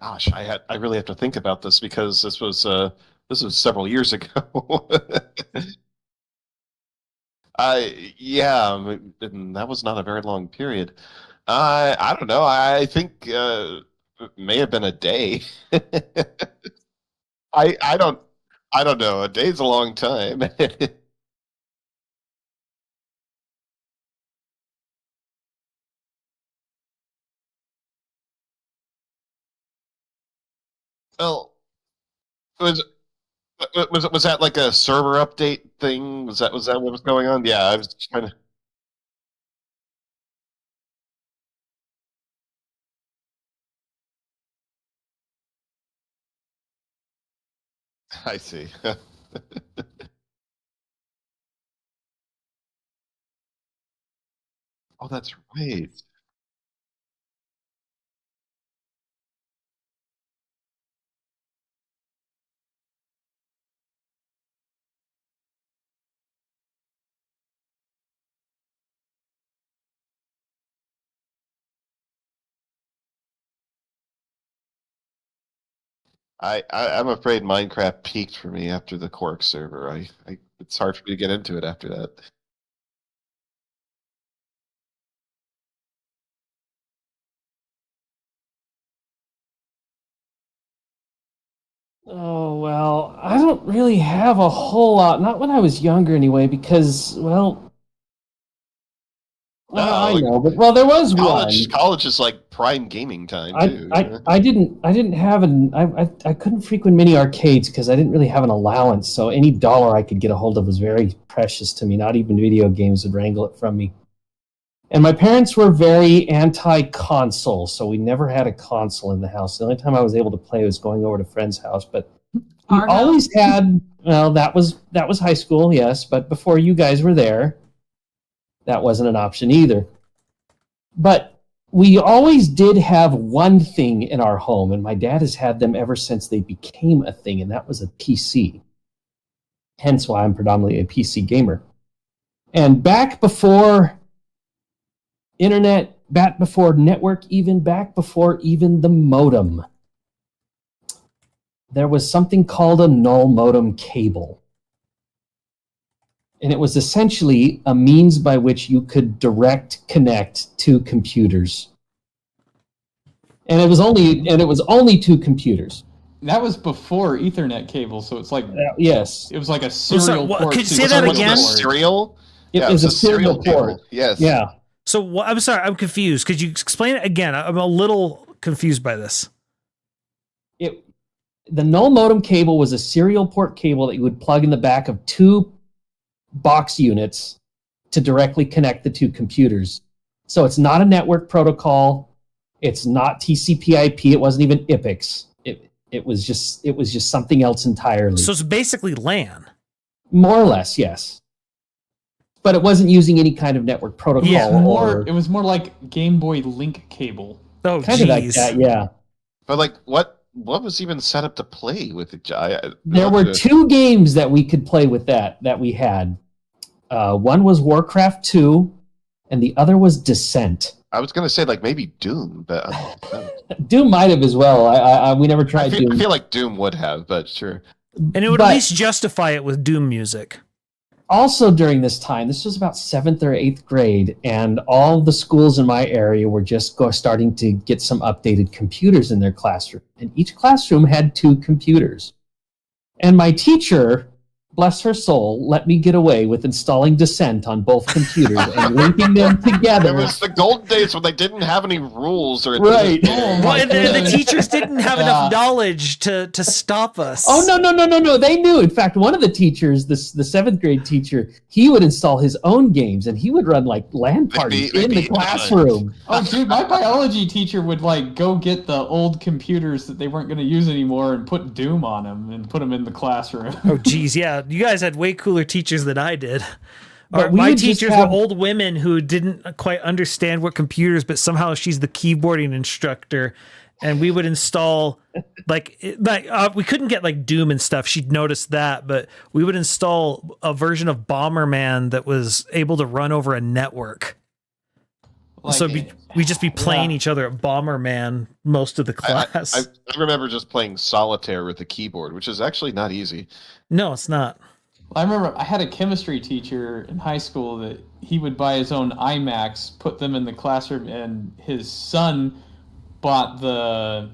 gosh, I really have to think about this because this was several years ago. Yeah, and that was not a very long period. I don't know. I think it may have been a day. I don't I don't know. A day's a long time. Well, was was that like a server update thing? Was that what was going on? Yeah, I was trying to. I see. Oh, that's right. I'm afraid Minecraft peaked for me after the Quark server. It's hard for me to get into it after that. Oh, well, I don't really have a whole lot. Not when I was younger, anyway, because, well, No, I like know, but well, there was one. college is like prime gaming time too. I didn't have I couldn't frequent many arcades because I didn't really have an allowance. So any dollar I could get a hold of was very precious to me. Not even video games would wrangle it from me. And my parents were very anti-console, so we never had a console in the house. The only time I was able to play was going over to a friend's house. But we Our always had. Well, that was high school, yes. But before you guys were there, that wasn't an option either. But we always did have one thing in our home, and my dad has had them ever since they became a thing, and that was a PC. Hence why I'm predominantly a PC gamer. And back before internet, back before network, even back before even the modem, there was something called a null modem cable. And it was essentially a means by which you could direct connect to computers. And it was only two computers. That was before Ethernet cable, so it's like Yes. it was like a serial what- port. could you to say that serial again? port. Serial? It Yeah, was it's a serial cable. port. Yes. Yeah. So I'm sorry, I'm confused. Could you explain it again? I'm a little confused by this. The null modem cable was a serial port cable that you would plug in the back of two box units to directly connect the two computers. So it's not a network protocol. It's not TCP/IP. It wasn't even IPX. It was just something else entirely. So it's basically LAN. More or less, yes. But it wasn't using any kind of network protocol. Yeah, It was more like Game Boy Link cable. Oh, kind of like geez. that, yeah. But like, what was even set up to play with it? There were two games that we could play with that we had. One was Warcraft 2, and the other was Descent. I was gonna say like maybe Doom, but Doom might have as well. We never tried Doom. I feel like Doom would have, but sure. And it would at least justify it with Doom music. Also during this time, this was about 7th or 8th grade, and all the schools in my area were just starting to get some updated computers in their classroom. And each classroom had two computers. And my teacher, bless her soul, let me get away with installing Descent on both computers and linking them together. It was the golden days when they didn't have any rules or Right. Well, the teachers didn't have enough knowledge to stop us. Oh, no. They knew. In fact, one of the teachers, the 7th grade teacher, he would install his own games, and he would run like LAN parties in the classroom. Oh, dude, my biology teacher would like go get the old computers that they weren't going to use anymore and put Doom on them and put them in the classroom. Oh, geez, yeah. You guys had way cooler teachers than I did. But My teachers were old women who didn't quite understand what computers, but somehow she's the keyboarding instructor. and we would install we couldn't get like Doom and stuff. She'd noticed that, but we would install a version of Bomberman that was able to run over a network. Like, So we'd just be playing each other at Bomberman most of the class. I remember just playing solitaire with the keyboard, which is actually not easy. No, it's not. I remember I had a chemistry teacher in high school that he would buy his own iMacs, put them in the classroom, and his son bought the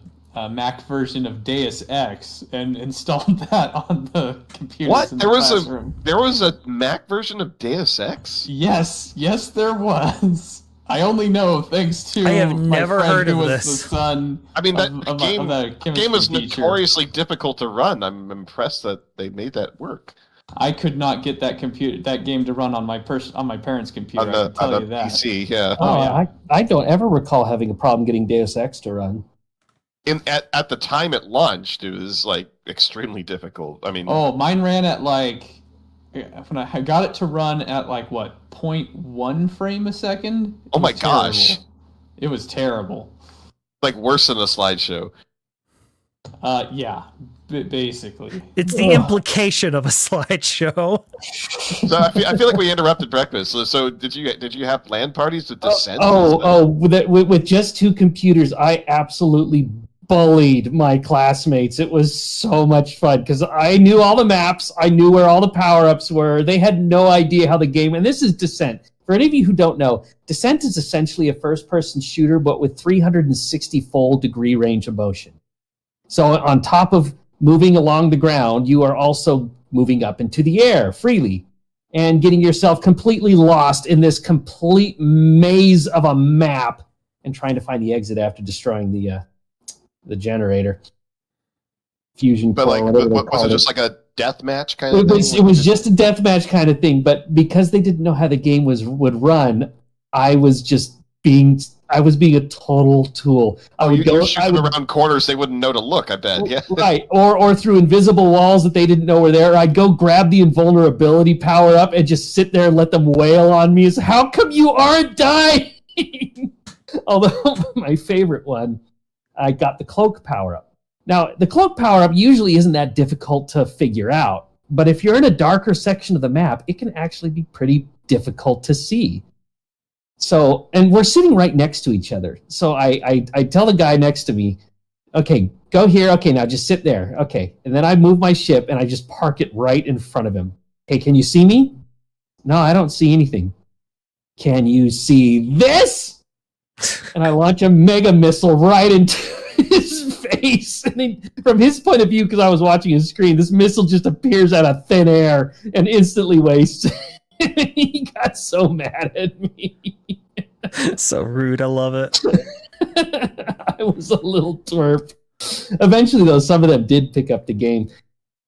Mac version of Deus Ex and installed that on the computer. What? In the classroom. There was a Mac version of Deus Ex? Yes, there was. I only know thanks to I have my never friend heard who of was this. the son. I mean, that of game the chemistry was teacher. notoriously difficult to run. I'm impressed that they made that work. I could not get that game to run on my parents' computer. I can tell you that. PC, yeah. Oh, yeah. I don't ever recall having a problem getting Deus Ex to run. At the time it launched, it was like extremely difficult. I mean, Mine ran at like when I got it to run at like what 0.1 frame a second. Oh my gosh, it was terrible. Like worse than a slideshow. Yeah, basically. It's the implication of a slideshow. So I feel like we interrupted breakfast. So did you have LAN parties with Descent? With just 2 computers, I absolutely bullied my classmates. It was so much fun because I knew all the maps. I knew where all the power-ups were. They had no idea how the game... And this is Descent. For any of you who don't know, Descent is essentially a first-person shooter, but with 360-fold degree range of motion. So on top of moving along the ground, you are also moving up into the air freely and getting yourself completely lost in this complete maze of a map and trying to find the exit after destroying the generator. Fusion but core, was it just like a death match kind of thing? It was just a death match kind of thing, but because they didn't know how the game would run, I was being a total tool. You were shooting around corners they wouldn't know to look, I bet. Yeah. Right. Or through invisible walls that they didn't know were there. I'd go grab the invulnerability power up and just sit there and let them wail on me. It's, how come you aren't dying? Although my favorite one, I got the cloak power up. Now, the cloak power up usually isn't that difficult to figure out, but if you're in a darker section of the map, it can actually be pretty difficult to see. So, and we're sitting right next to each other. So I tell the guy next to me, okay, go here. Okay, now just sit there. Okay. And then I move my ship and I just park it right in front of him. Hey, can you see me? No, I don't see anything. Can you see this? And I launch a mega missile right into his face. And then, from his point of view, because I was watching his screen, this missile just appears out of thin air and instantly wastes. He got so mad at me. So rude. I love it. I was a little twerp. Eventually, though, some of them did pick up the game,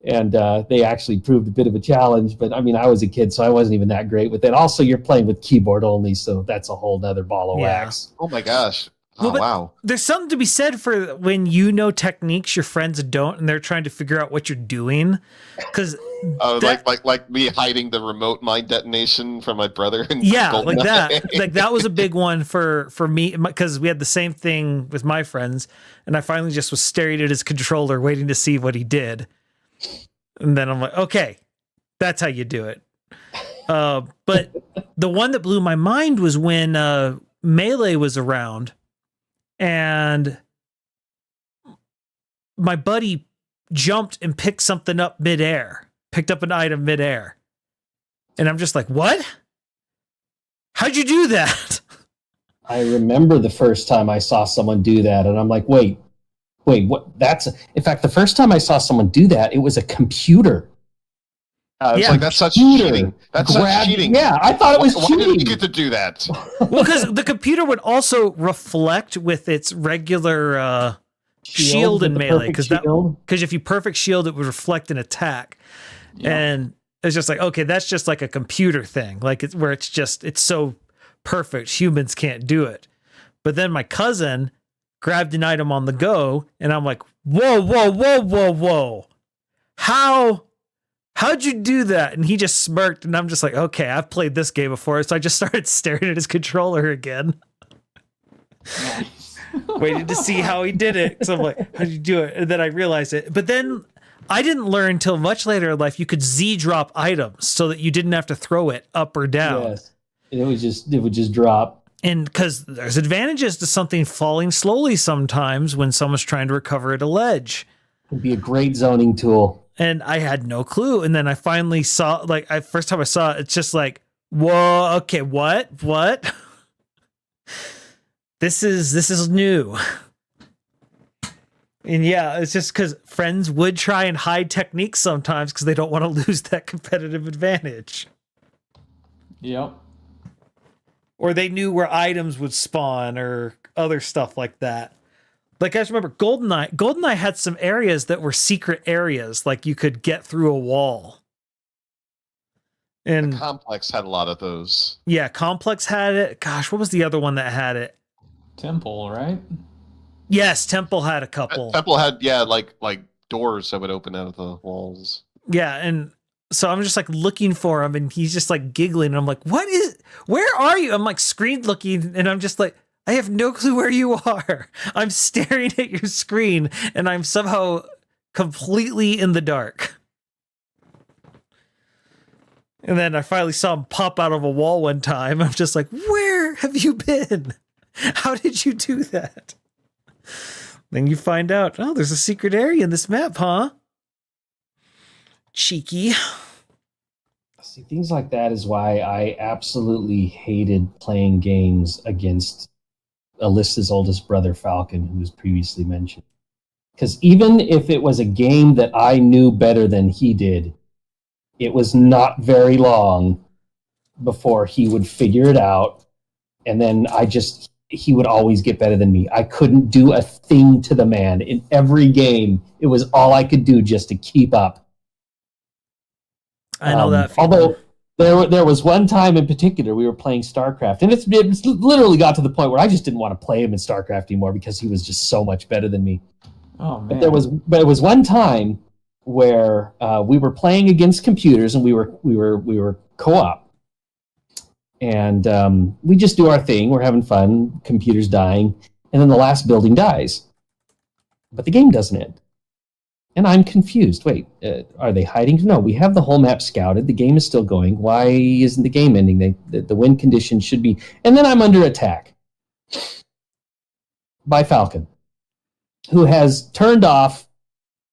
and they actually proved a bit of a challenge. But, I mean, I was a kid, so I wasn't even that great with it. Also, you're playing with keyboard only, so that's a whole other ball of wax. Oh, my gosh. Oh, wow. There's something to be said for when you know techniques your friends don't, and they're trying to figure out what you're doing. Because like me hiding the remote mine detonation from my brother. Yeah, like that. Like that was a big one for me because we had the same thing with my friends, and I finally just was staring at his controller, waiting to see what he did. And then I'm like, okay, that's how you do it. But the one that blew my mind was when Melee was around. And my buddy jumped and picked something up midair, picked up an item midair. And I'm just like, what? How'd you do that? I remember the first time I saw someone do that, and I'm like, wait, what? In fact, the first time I saw someone do that, it was a computer. It's like, that's such cheating. That's such cheating. Yeah, I thought it was cheating. Why did you get to do that? Well, because the computer would also reflect with its regular shield in Melee. Because if you perfect shield, it would reflect an attack. Yeah. And it's just like, okay, that's just like a computer thing. Like it's so perfect, humans can't do it. But then my cousin grabbed an item on the go, and I'm like, whoa. How'd you do that? And he just smirked, and I'm just like, okay, I've played this game before. So I just started staring at his controller again. Nice. Waited to see how he did it. So I'm like, how did you do it? And then I realized it. But then I didn't learn until much later in life you could Z drop items so that you didn't have to throw it up or down. Yes. It would just drop. And because there's advantages to something falling slowly sometimes when someone's trying to recover at a ledge. It'd be a great zoning tool. And I had no clue. And then I finally saw, like, first time I saw it, it's just like, whoa, okay, what? This is new. And yeah, it's just because friends would try and hide techniques sometimes because they don't want to lose that competitive advantage. Yep. Or they knew where items would spawn or other stuff like that. Like, I just remember GoldenEye. GoldenEye had some areas that were secret areas, like you could get through a wall. And the Complex had a lot of those. Yeah, Complex had it. Gosh, what was the other one that had it? Temple, right? Yes, Temple had a couple. Temple had, like doors that would open out of the walls. Yeah, and so I'm just like looking for him, and he's just like giggling, and I'm like, where are you? I'm like screen looking, and I'm just like, I have no clue where you are. I'm staring at your screen, and I'm somehow completely in the dark. And then I finally saw him pop out of a wall one time. I'm just like, where have you been? How did you do that? Then you find out, oh, there's a secret area in this map, huh? Cheeky. See, things like that is why I absolutely hated playing games against Alyssa's oldest brother, Falcon, who was previously mentioned. Because even if it was a game that I knew better than he did, it was not very long before he would figure it out. And then he would always get better than me. I couldn't do a thing to the man. In every game, it was all I could do just to keep up. I know that feeling. Although there was one time in particular we were playing StarCraft, and it literally got to the point where I just didn't want to play him in StarCraft anymore because he was just so much better than me. Oh man! But it was one time where we were playing against computers, and we were co-op, and we just do our thing. We're having fun. Computers dying, and then the last building dies, but the game doesn't end. And I'm confused. Wait, are they hiding? No, we have the whole map scouted. The game is still going. Why isn't the game ending? The win condition should be... And then I'm under attack by Falcon, who has turned off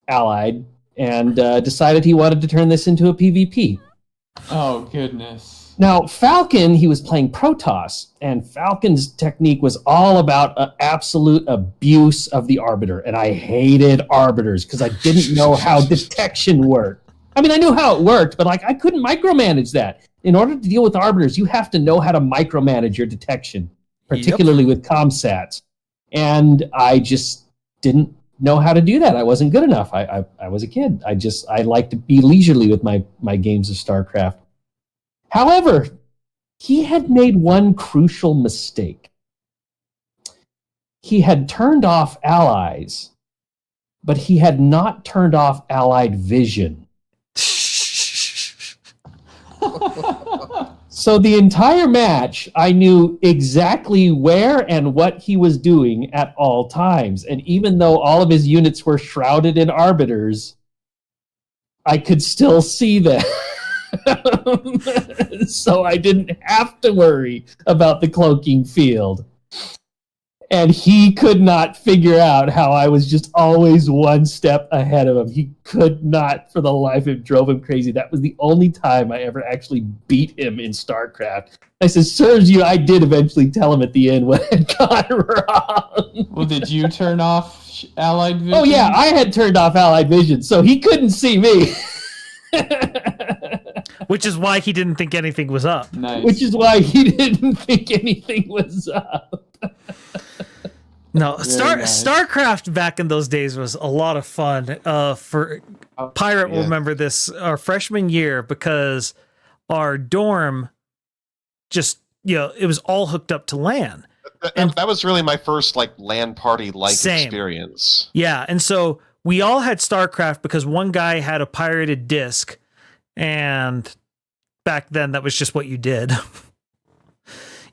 Allied and decided he wanted to turn this into a PvP. Oh, goodness. Now, Falcon, he was playing Protoss, and Falcon's technique was all about absolute abuse of the Arbiter, and I hated Arbiters because I didn't know how detection worked. I mean, I knew how it worked, but I couldn't micromanage that. In order to deal with Arbiters, you have to know how to micromanage your detection, particularly with ComSats. And I just didn't know how to do that. I wasn't good enough. I was a kid. I like to be leisurely with my games of StarCraft. However, he had made one crucial mistake. He had turned off allies, but he had not turned off allied vision. So the entire match, I knew exactly where and what he was doing at all times. And even though all of his units were shrouded in arbiters, I could still see them. So I didn't have to worry about the cloaking field. And he could not figure out how I was just always one step ahead of him. He could not, for the life of him, drove him crazy. That was the only time I ever actually beat him in StarCraft. I said, serves you, I did eventually tell him at the end what had gone wrong. Well, did you turn off Allied Vision? Oh, yeah, I had turned off Allied Vision, so he couldn't see me. Which is why he didn't think anything was up. Nice. Which is why he didn't think anything was up. No, Nice. StarCraft back in those days was a lot of fun. For Pirate will remember this, our freshman year, because our dorm just, it was all hooked up to LAN. And that was really my first LAN party-like experience. Yeah, and so we all had StarCraft because one guy had a pirated disc, and back then that was just what you did.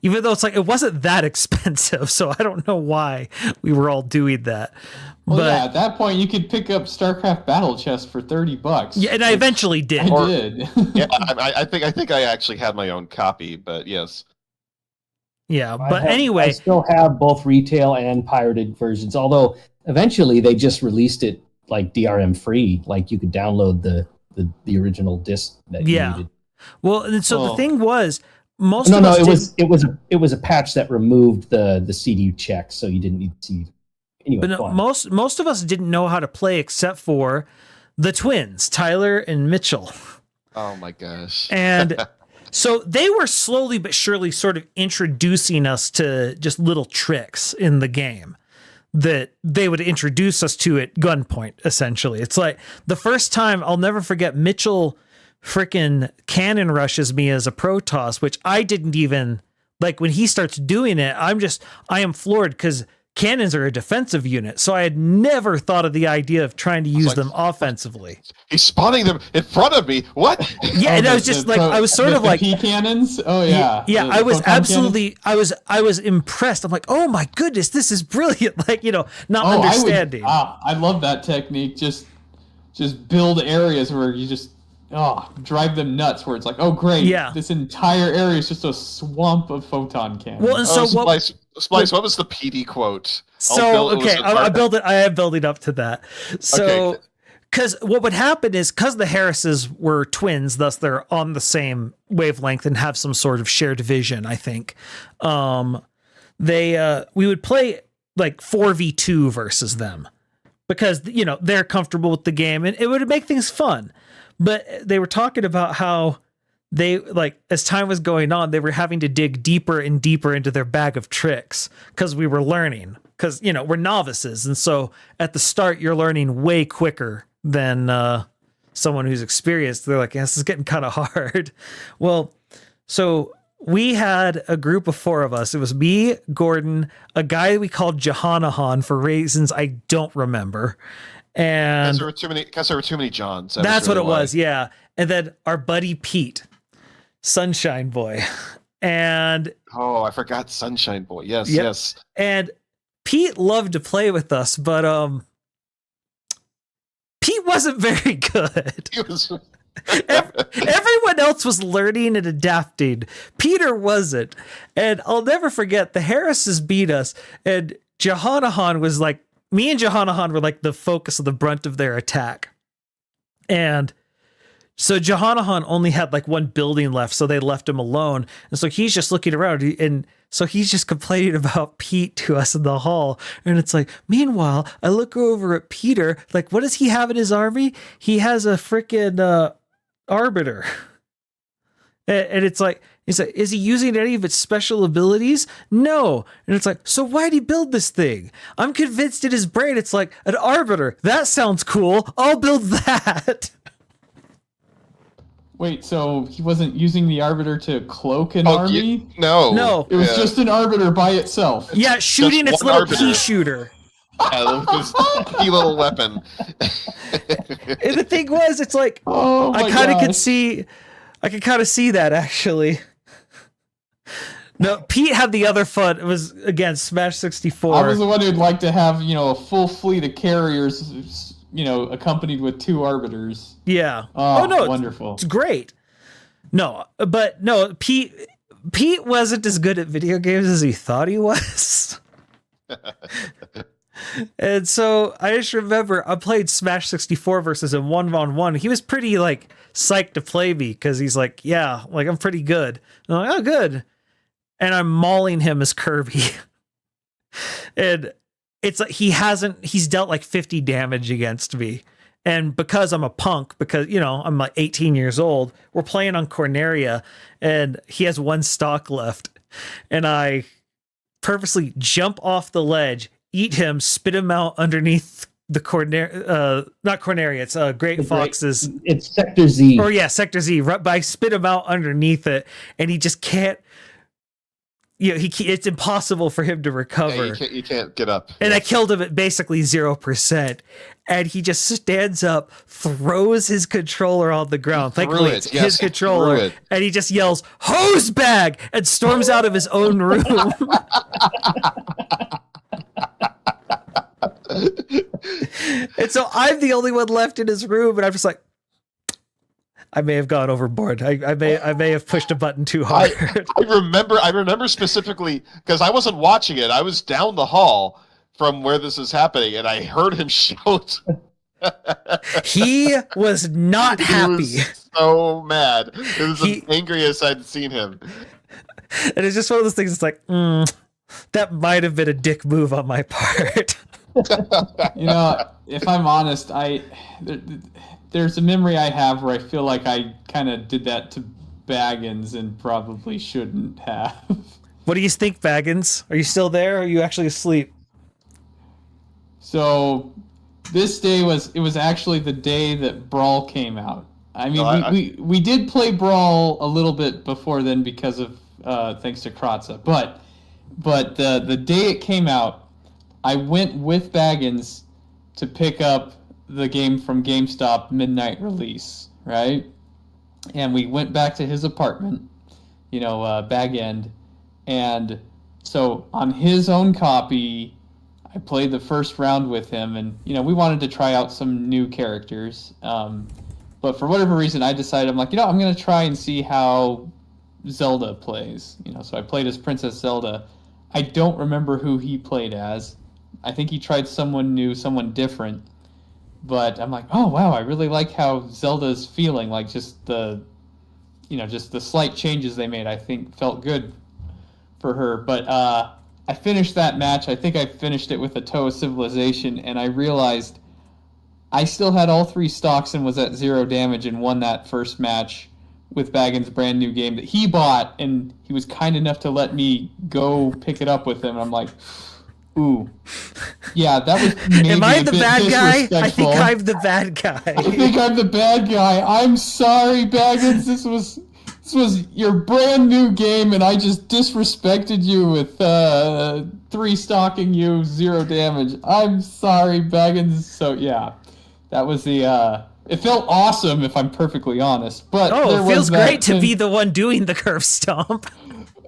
even though it's like it wasn't that expensive. So I don't know why we were all doing that. Well, but yeah, at that point you could pick up StarCraft Battle Chest for $30. Yeah, and I eventually did. I did. Yeah, I think I actually had my own copy, but yes. Yeah, but anyway, I still have both retail and pirated versions. Although eventually they just released it like DRM free, like you could download the original disc that you needed. Well, and so the thing was, it was a patch that removed the CD check, so you didn't need to see. Anyway, but most of us didn't know how to play except for the twins, Tyler and Mitchell. Oh my gosh! And so they were slowly but surely sort of introducing us to just little tricks in the game that they would introduce us to at gunpoint. Essentially, it's like the first time I'll never forget. Mitchell frickin' cannon rushes me as a Protoss, which I didn't even like. When he starts doing it, I am floored because cannons are a defensive unit, so I had never thought of the idea of trying to use them offensively. He's spawning them in front of me. What? Yeah, and I was just like, I was sort of like P cannons. Oh yeah, yeah. I was absolutely, I was impressed. I'm like, oh my goodness, this is brilliant. Like, not understanding. I love that technique. Just build areas where you just drive them nuts. Where it's like, oh great, this entire area is just a swamp of photon cannons. Well, and so Splice, what was the PD quote? I am building up to that. So, because what would happen is, because the Harrises were twins, thus they're on the same wavelength and have some sort of shared vision, I think. We would play like 4v2 versus them because, they're comfortable with the game and it would make things fun. But they were talking about how they, like, as time was going on, they were having to dig deeper and deeper into their bag of tricks because we were learning. Because, we're novices. And so at the start, you're learning way quicker than someone who's experienced. They're like, this is getting kind of hard. Well, so we had a group of 4 of us. It was me, Gordon, a guy we called Jehanahan for reasons I don't remember. And because there were too many Johns. That's what it was, yeah. And then our buddy Pete, Sunshine Boy. And I forgot Sunshine Boy. Yes. And Pete loved to play with us, but Pete wasn't very good. Everyone else was learning and adapting. Peter wasn't. And I'll never forget, the Harrises beat us, and Jehanahan was like, me and Jehanahan were like the focus of the brunt of their attack. And so Jehanahan only had like one building left, so they left him alone. And so he's just looking around, and so he's just complaining about Pete to us in the hall. And it's like, meanwhile, I look over at Peter, like, what does he have in his army? He has a freaking Arbiter. And it's like, he's like, is he using any of its special abilities? No. And it's like, so why'd he build this thing? I'm convinced in his brain it's like, an Arbiter. That sounds cool. I'll build that. Wait, so he wasn't using the Arbiter to cloak an army? No. It was just an Arbiter by itself. Yeah, shooting its little pea shooter. Yeah, this key little weapon. And the thing was, it's like, I could kind of see that, actually. No, Pete had the other fun. It was, again, Smash 64. I was the one who'd like to have, a full fleet of carriers, accompanied with 2 arbiters. Yeah. No, wonderful. It's great. No, but no, Pete wasn't as good at video games as he thought he was. And so I just remember I played Smash 64 versus him 1-on-1. He was pretty like psyched to play me because he's like, yeah, like I'm pretty good. And I'm like, oh, good. And I'm mauling him as Kirby. And it's like he's dealt like 50 damage against me. And because I'm a punk, because, I'm like 18 years old, we're playing on Corneria and he has 1 stock left. And I purposely jump off the ledge, eat him, spit him out underneath the not Corneria, it's Great Fox's. It's Sector Z. Or yeah, Sector Z. But I spit him out underneath it and he just can't, it's impossible for him to recover. Yeah, you can't get up. And I killed him at basically 0%. And he just stands up, throws his controller on the ground. Thankfully, it's his controller. And he just yells, "Hose bag!" and storms out of his own room. And so I'm the only one left in his room, and I'm just like, I may have gone overboard. I may have pushed a button too hard. I remember specifically because I wasn't watching it. I was down the hall from where this is happening, and I heard him shout. He was not happy. He was so mad. It was the angriest I'd seen him. And it's just one of those things. It's like, that might have been a dick move on my part. If I'm honest, there's a memory I have where I feel like I kind of did that to Baggins and probably shouldn't have. What do you think, Baggins? Are you still there, or are you actually asleep? So this day was actually the day that Brawl came out. I mean, we did play Brawl a little bit before then because of thanks to Kratza, but the day it came out, I went with Baggins to pick up the game from GameStop midnight release, right? And we went back to his apartment, Bag End, and so on his own copy, I played the first round with him, and we wanted to try out some new characters, but for whatever reason, I decided I'm going to try and see how Zelda plays, So I played as Princess Zelda. I don't remember who he played as. I think he tried someone new, someone different. But I'm like, oh wow, I really like how Zelda's feeling. Like just the slight changes they made, I think felt good for her. But I finished that match. I think I finished it with a Toe of Civilization, and I realized I still had all 3 stocks and was at 0 damage and won that first match with Baggins' brand new game that he bought, and he was kind enough to let me go pick it up with him. And I'm like, ooh, yeah, that was maybe Am I the bad guy? I think I'm the bad guy. I'm sorry, Baggins. This was your brand new game, and I just disrespected you with 3 stocking you, 0 damage. I'm sorry, Baggins. So yeah, that was the. It felt awesome, if I'm perfectly honest. But it feels great to be the one doing the curve stomp.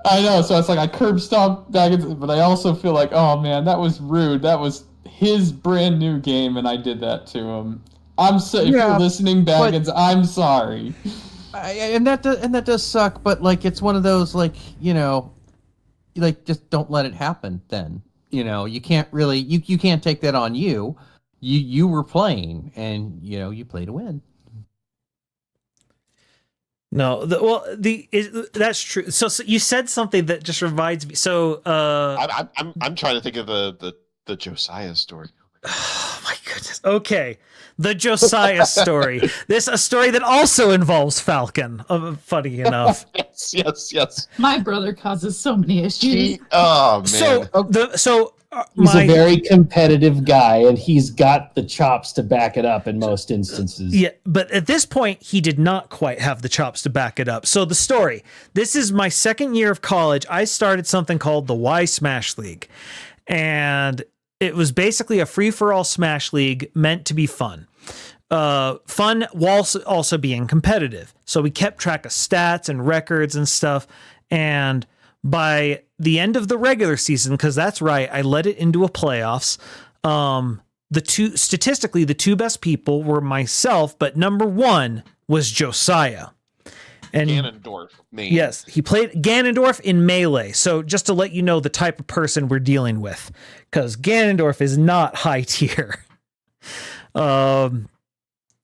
I know, so it's like I curb stomped Baggins, but I also feel like, oh man, that was rude. That was his brand new game, and I did that to him. If you're listening, Baggins, I'm sorry. And that does suck, but it's one of those just don't let it happen. Then you can't really you can't take that on you. You were playing, and you play to win. No, that's true. So you said something that just reminds me. So I'm trying to think of the Josiah story. Oh my goodness. Okay, the Josiah story. This a story that also involves Falcon. Funny enough. Yes. My brother causes so many issues. Oh man. He's a very competitive guy, and he's got the chops to back it up in most instances. Yeah, but at this point, he did not quite have the chops to back it up. So the story, this is my second year of college. I started something called the Y Smash League, and it was basically a free-for-all Smash League meant to be fun. Fun while also being competitive. So we kept track of stats and records and stuff, and by the end of the regular season, because that's right, I led it into a playoffs. Statistically, the 2 best people were myself, but number 1 was Josiah. And Ganondorf, main. Yes, he played Ganondorf in Melee. So just to let you know the type of person we're dealing with, because Ganondorf is not high tier. But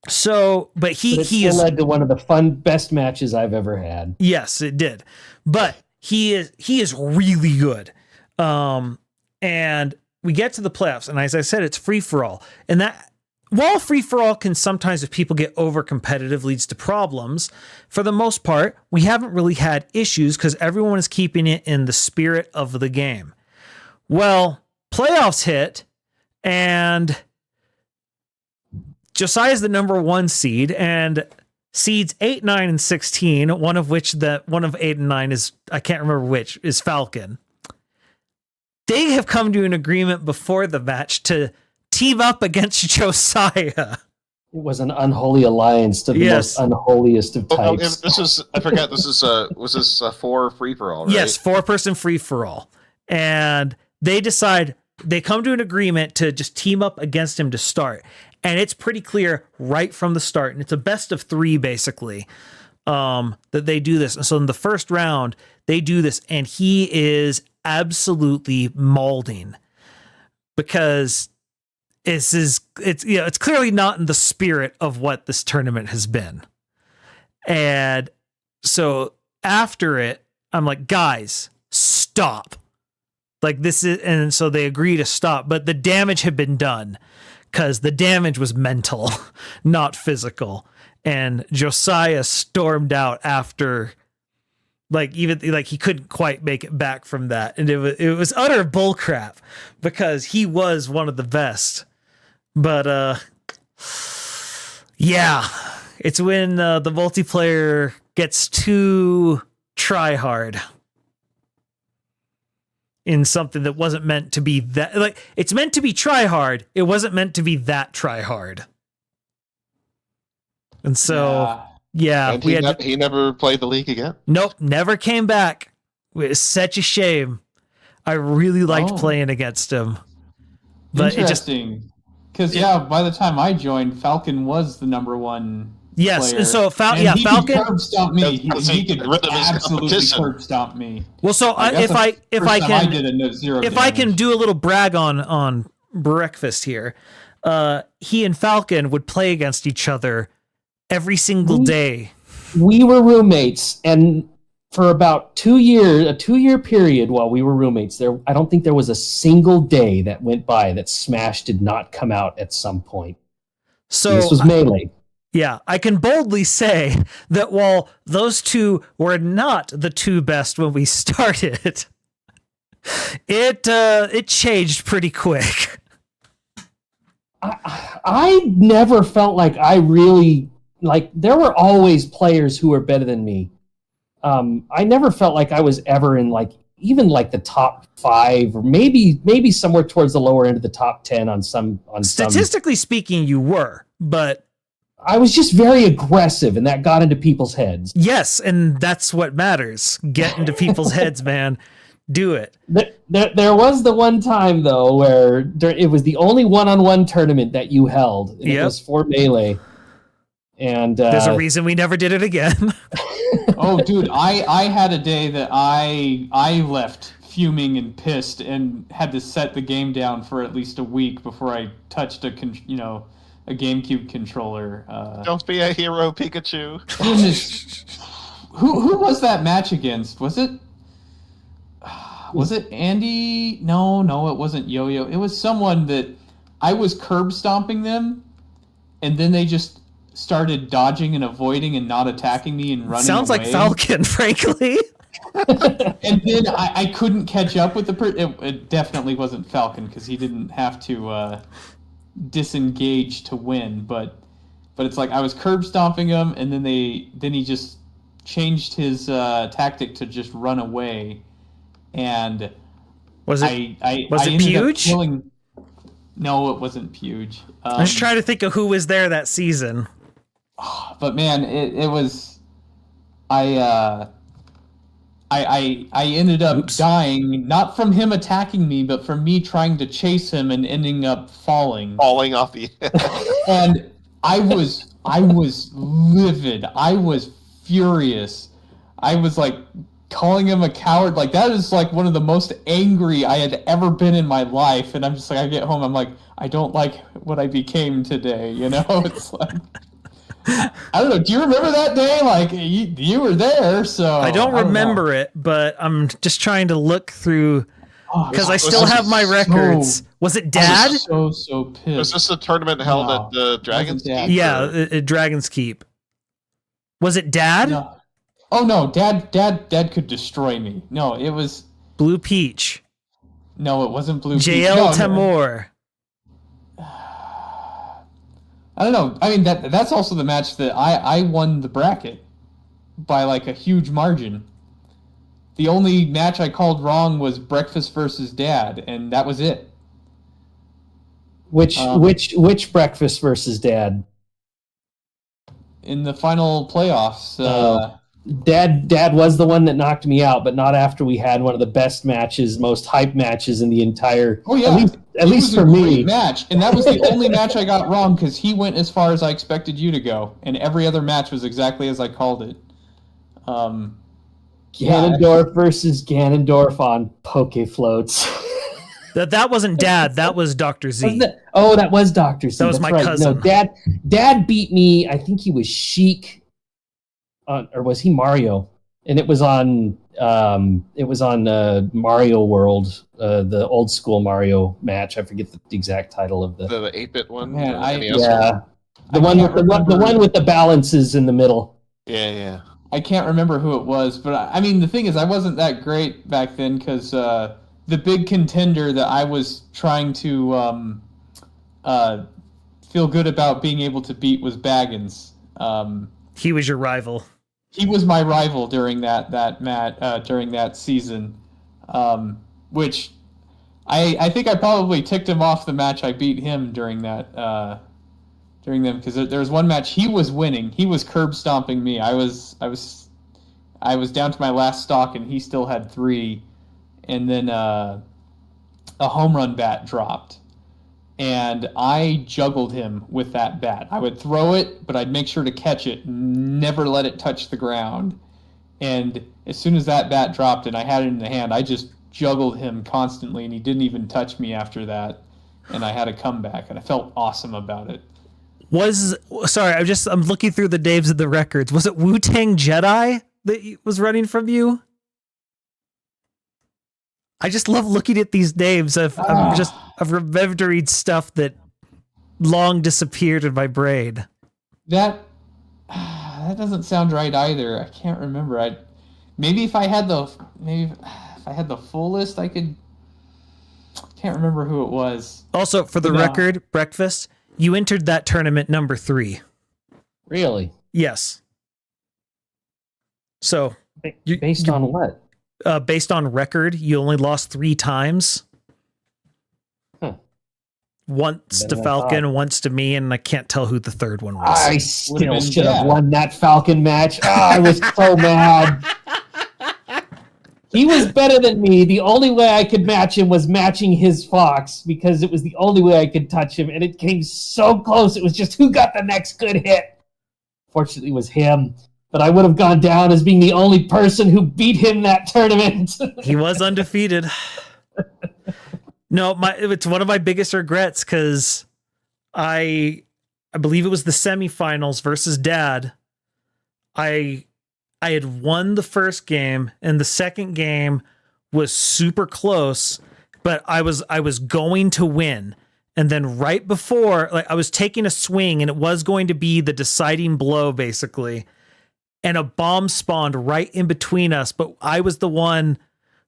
he led to one of the best matches I've ever had. Yes, it did. But he is really good. And we get to the playoffs, and as I said, it's free for all. And that while free for all can sometimes, if people get over competitive, leads to problems, for the most part, we haven't really had issues because everyone is keeping it in the spirit of the game. Well, playoffs hit, and Josiah's the number 1 seed, and seeds 8, 9, and 16, one of 8 and 9 is, I can't remember which, is Falcon. they have come to an agreement before the match to team up against Josiah. It was an unholy alliance to the most unholiest of types. This is, I forgot, was this a 4 free-for-all, right? Yes, 4-person free-for-all. And they decide, they come to an agreement to just team up against him to start. And it's pretty clear right from the start, and it's a best of 3, basically, that they do this. And so in the first round, they do this, and he is absolutely mauling because it's clearly not in the spirit of what this tournament has been. And so after it, I'm like, guys, stop. Like this is, and so they agree to stop, but the damage had been done because the damage was mental, not physical. And Josiah stormed out after, like, even like he couldn't quite make it back from that. And it was utter bullcrap because he was one of the best. But yeah, it's when the multiplayer gets too try hard in something that wasn't meant to be that. Like, it's meant to be try hard. It wasn't meant to be that try hard. And so, yeah, and he never played the league again. Nope, never came back. It's such a shame. I really liked playing against him. But interesting. Because, by the time I joined, Falcon was the number 1 yes, player. And so Falcon could curb stomp me. He could absolutely curb stomp me. Well, so if I can do a little brag on breakfast here, he and Falcon would play against each other every single day. We were roommates, and for about a 2-year period while we were roommates, I don't think there was a single day that went by that Smash did not come out at some point. So this was Melee. Yeah, I can boldly say that while those two were not the 2 best when we started, it changed pretty quick. I never felt like I really, like, there were always players who were better than me. I never felt like I was ever in, like, even like the top 5 or maybe somewhere towards the lower end of the top 10 on some. Statistically speaking, you were, but I was just very aggressive, and that got into people's heads. Yes, and that's what matters. Get into people's heads, man. Do it. There was the one time, though, where it was the only one-on-one tournament that you held. And It was for Melee. And there's a reason we never did it again. Oh, dude, I had a day that I left fuming and pissed and had to set the game down for at least a week before I touched a GameCube controller. Don't be a hero, Pikachu. Goodness. Who was that match against? Was it Andy? No, it wasn't Yo-Yo. It was someone that I was curb stomping them, and then they just started dodging and avoiding and not attacking me and running Sounds away. like Falcon, frankly. And then I couldn't catch up with it definitely wasn't Falcon because he didn't have to disengage to win, but it's like I was curb stomping him, and then he just changed his tactic to just run away, and was it Puge? No, it wasn't Puge. I was trying to think of who was there that season. But man, it was I ended up dying, not from him attacking me, but from me trying to chase him and ending up falling off the and I was livid. I was furious. I was like calling him a coward. Like, that is like one of the most angry I had ever been in my life. And I'm just like, I get home, I'm like, I don't like what I became today. It's like, I don't know. Do you remember that day? Like, you were there, so I don't remember it, but I'm just trying to look through because I still have my records. Was it Dad? I was so pissed. Was this a tournament held at the Dragon's Keep? Yeah, at Dragon's Keep. Was it Dad? No. Oh no, Dad could destroy me. No, it was Blue Peach. No, it wasn't Blue Peach. JL Tamor. I don't know. I mean, that's also the match that I won the bracket by like a huge margin. The only match I called wrong was Breakfast versus Dad, and that was it. Which Breakfast versus Dad? In the final playoffs. Dad was the one that knocked me out, but not after we had one of the best matches, most hype matches in the entire. Oh yeah, at least for me. Match, and that was the only match I got wrong because he went as far as I expected you to go, and every other match was exactly as I called it. Ganondorf versus Ganondorf on Poke Floats. That wasn't Dad. That was Dr. Z. That was Dr. Z. That was my cousin. No, Dad beat me. I think he was Sheik, or was he Mario? And it was on Mario World, the old school Mario match. I forget the exact title of the 8-bit one. The one with the balances in the middle. Yeah. I can't remember who it was, but I mean, the thing is, I wasn't that great back then because the big contender that I was trying to feel good about being able to beat was Baggins. He was your rival. He was my rival during that during that season, which I think I probably ticked him off the match I beat him during that. During them, because there was one match he was winning. He was curb stomping me. I was down to my last stock, and he still had 3. And then a home run bat dropped, and I juggled him with that bat. I would throw it, but I'd make sure to catch it, never let it touch the ground. And as soon as that bat dropped and I had it in the hand, I just juggled him constantly, and he didn't even touch me after that. And I had a comeback, and I felt awesome about it. I'm looking through the names of the records. Was it Wu-Tang Jedi that was running from you? I just love looking at these names. I've remembering stuff that long disappeared in my brain. That doesn't sound right either. I can't remember. Maybe if I had the full list, I could. Can't remember who it was. Also, for the record, Breakfast, you entered that tournament number 3. Really? Yes. So, based on what? Based on record, you only lost 3 times. Once to Falcon, once to me, and I can't tell who the third one was. I still should have won that Falcon match. Oh, I was so mad. He was better than me. The only way I could match him was matching his Fox, because it was the only way I could touch him, and it came so close. It was just who got the next good hit. Fortunately, it was him. But I would have gone down as being the only person who beat him that tournament. He was undefeated. No, it's one of my biggest regrets, because I believe it was the semifinals versus Dad. I had won the first game, and the second game was super close, but I was going to win. And then right before, I was taking a swing, and it was going to be the deciding blow, basically. And a bomb spawned right in between us, but I was the one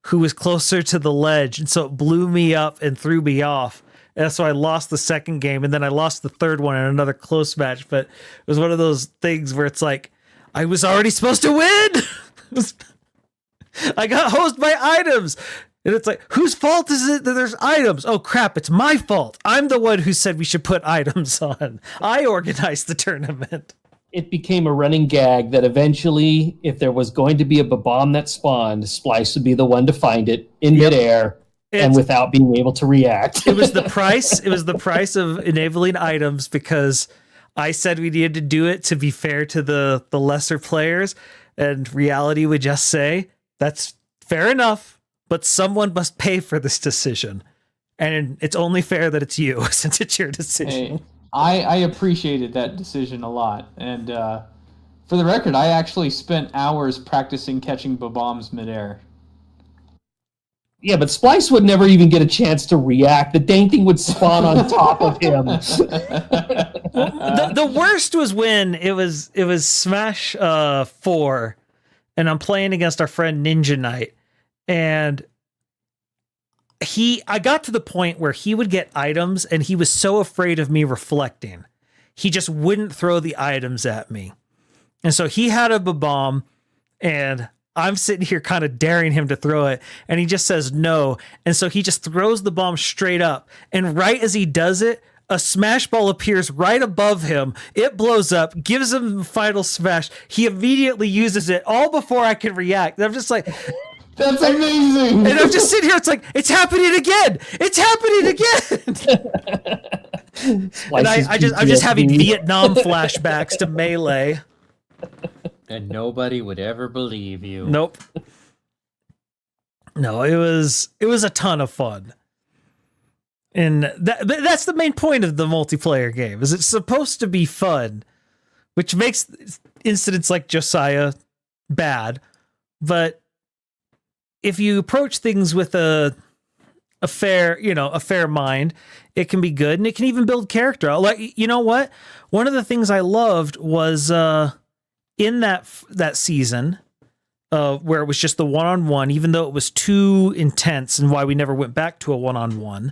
who was closer to the ledge, and so it blew me up and threw me off. And so I lost the second game, and then I lost the third one in another close match. But it was one of those things where it's like, I was already supposed to win. I got hosed by items. And it's like, whose fault is it that there's items? Oh, crap, it's my fault. I'm the one who said we should put items on. I organized the tournament. It became a running gag that eventually, if there was going to be a bomb that spawned, Splice would be the one to find it in midair and without being able to react. It was the price. It was the price of enabling items, because I said we needed to do it to be fair to the lesser players, and reality would just say, that's fair enough, but someone must pay for this decision. And it's only fair that it's you, since it's your decision. Hey, I appreciated that decision a lot. And for the record, I actually spent hours practicing catching bombs midair. Yeah, but Splice would never even get a chance to react. The dang thing would spawn on top of him. The worst was when it was Smash 4, and I'm playing against our friend Ninja Knight, and I got to the point where he would get items, and he was so afraid of me reflecting, he just wouldn't throw the items at me. And so he had a bomb, and I'm sitting here kind of daring him to throw it, and he just says no. And so he just throws the bomb straight up. And right as he does it, a smash ball appears right above him. It blows up, gives him the final smash. He immediately uses it all before I can react. And I'm just like, that's amazing. And I'm just sitting here. It's like, it's happening again. It's happening again. And I'm just having Vietnam flashbacks to Melee. And nobody would ever believe you. Nope. No, it was a ton of fun. And that's the main point of the multiplayer game, is it's supposed to be fun, which makes incidents like Josiah bad. But if you approach things with a fair mind, it can be good, and it can even build character. Like, you know what? One of the things I loved was in that season, where it was just the one-on-one, even though it was too intense, and why we never went back to a one-on-one.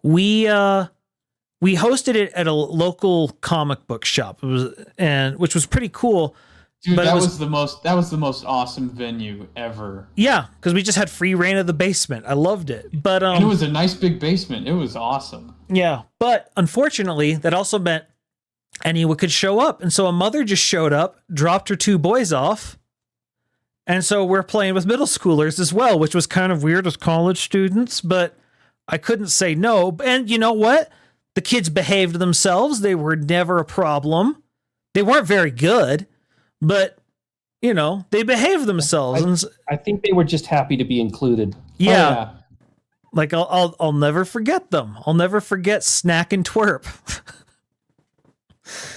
We hosted it at a local comic book shop, which was pretty cool. Dude, that was the most awesome venue ever. Yeah, because we just had free reign of the basement. I loved it. But and it was a nice big basement. It was awesome. Yeah, but unfortunately, that also meant anyone could show up. And so a mother just showed up, dropped her 2 boys off. And so we're playing with middle schoolers as well, which was kind of weird as college students, but I couldn't say no. And you know what? The kids behaved themselves. They were never a problem. They weren't very good, but they behaved themselves. I think they were just happy to be included. Yeah. Oh, yeah. Like I'll never forget them. I'll never forget Snack and Twerp.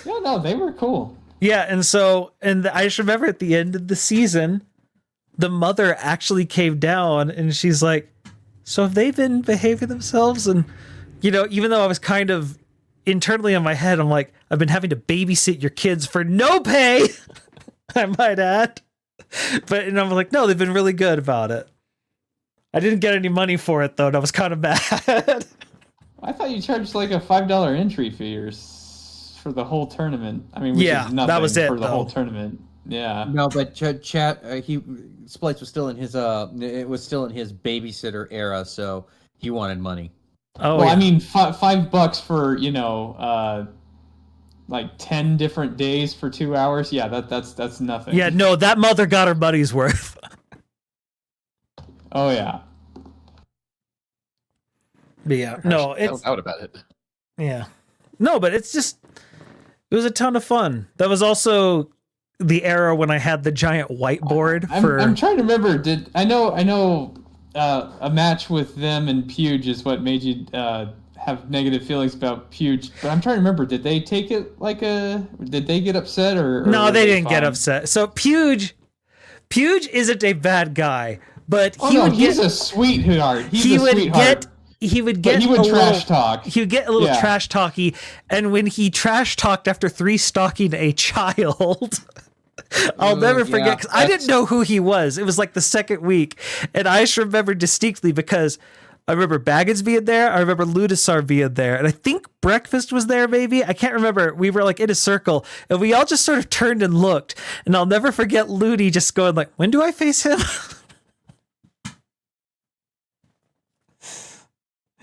Yeah, no, they were cool. Yeah, and I just remember at the end of the season, the mother actually came down and she's like, so have they been behaving themselves? And, even though I was kind of internally in my head, I'm like, I've been having to babysit your kids for no pay, I might add. And I'm like, no, they've been really good about it. I didn't get any money for it, though, and I was kind of mad. I thought you charged like a $5 entry fee for the whole tournament. I mean, which is nothing that was it, for the whole tournament. Yeah. No, but Splice was still in his it was still in his babysitter era, so he wanted money. Oh, well, yeah. I mean, $5 for like 10 different days for 2 hours. Yeah, that's nothing. Yeah, no, that mother got her money's worth. Oh yeah. But yeah, no, it's no doubt about it. Yeah, no, but it was a ton of fun. That was also the era when I had the giant whiteboard. I'm trying to remember. I know a match with them and Puge is what made you have negative feelings about Puge. But I'm trying to remember. Did they take it did they get upset or no? They didn't get upset. So Puge isn't a bad guy, but he's a sweetheart. He would trash talk. He would get a little trash talky, and when he trash talked after 3 stalking a child, I'll never forget, because I didn't know who he was. It was like the second week, and I just remember distinctly because I remember Baggins being there. I remember Ludisar being there, and I think Breakfast was there. Maybe I can't remember. We were like in a circle, and we all just sort of turned and looked. And I'll never forget Ludi just going like, "When do I face him?"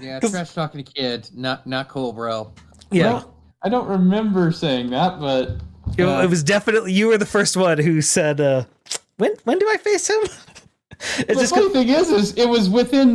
Yeah, trash talking to kid, not cool, bro. Yeah, well, I don't remember saying that, but it was definitely you were the first one who said, "When do I face him?" The funny thing is it was within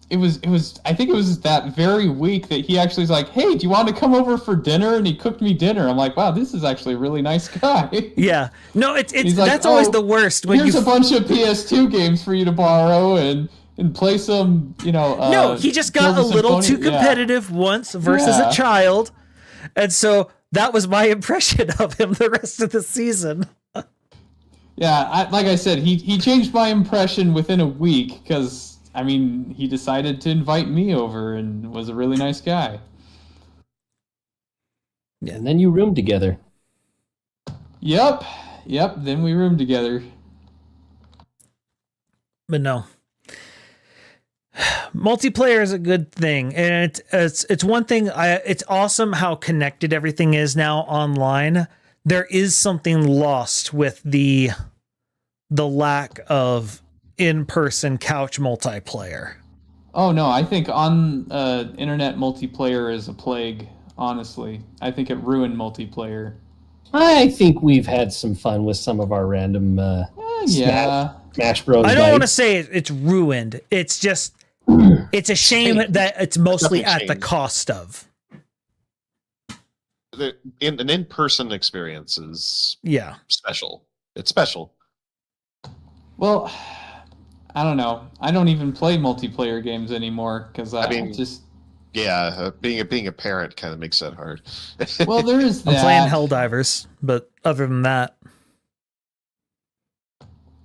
it was I think it was that very week that he actually was like, "Hey, do you want to come over for dinner?" And he cooked me dinner. I'm like, "Wow, this is actually a really nice guy." Yeah, no, it's like, that's always the worst. When here's a bunch of PS2 games for you to borrow and play some, no, he just got a little too competitive once versus a child, and so that was my impression of him the rest of the season. Yeah, like I said, he changed my impression within a week because, I mean, he decided to invite me over and was a really nice guy. Yeah, and then you roomed together. Yep, then we roomed together. But no. Multiplayer is a good thing, and it's one thing. It's awesome how connected everything is now online. There is something lost with the the lack of in-person couch multiplayer. Oh no, I think on internet multiplayer is a plague. Honestly, I think it ruined multiplayer. I think we've had some fun with some of our random Smash Bros. I don't want to say it's ruined. It's just it's a shame that it's mostly at the cost of. An in-person experience is special. It's special. Well, I don't know. I don't even play multiplayer games anymore because being a parent kind of makes that hard. Well, there is that. I'm playing Helldivers, but other than that.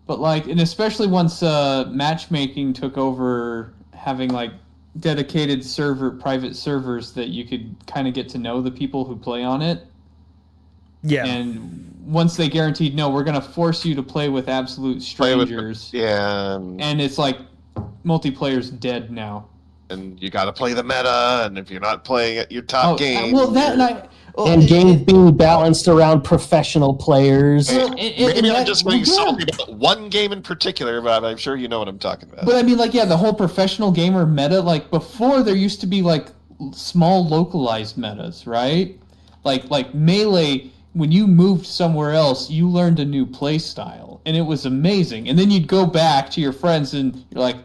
But like, and especially once matchmaking took over, having like dedicated private servers that you could kind of get to know the people who play on it. Yeah. And once they guaranteed, no, we're going to force you to play with absolute strangers. And it's like multiplayer's dead now. And you got to play the meta, and if you're not playing at your top game, and games being balanced around professional players. Maybe I'm just being salty about one game in particular, but I'm sure you know what I'm talking about. But I mean, like, the whole professional gamer meta. Like before, there used to be like small localized metas, right? Like Melee. When you moved somewhere else, you learned a new play style, and it was amazing. And then you'd go back to your friends, and you're like,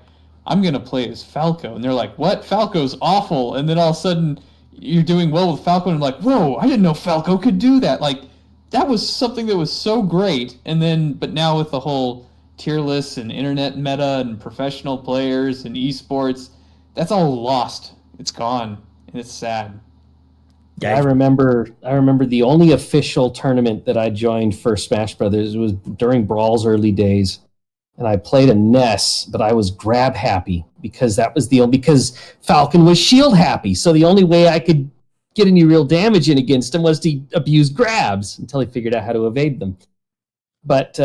I'm going to play as Falco. And they're like, what? Falco's awful. And then all of a sudden, you're doing well with Falco, and I'm like, whoa, I didn't know Falco could do that. Like, that was something that was so great. And then, but now with the whole tier lists and internet meta and professional players and esports, that's all lost. It's gone, and it's sad. Yeah, I remember the only official tournament that I joined for Smash Brothers was during Brawl's early days, and I played a Ness, but I was grab happy because because Falcon was shield happy. So the only way I could get any real damage in against him was to abuse grabs until he figured out how to evade them. But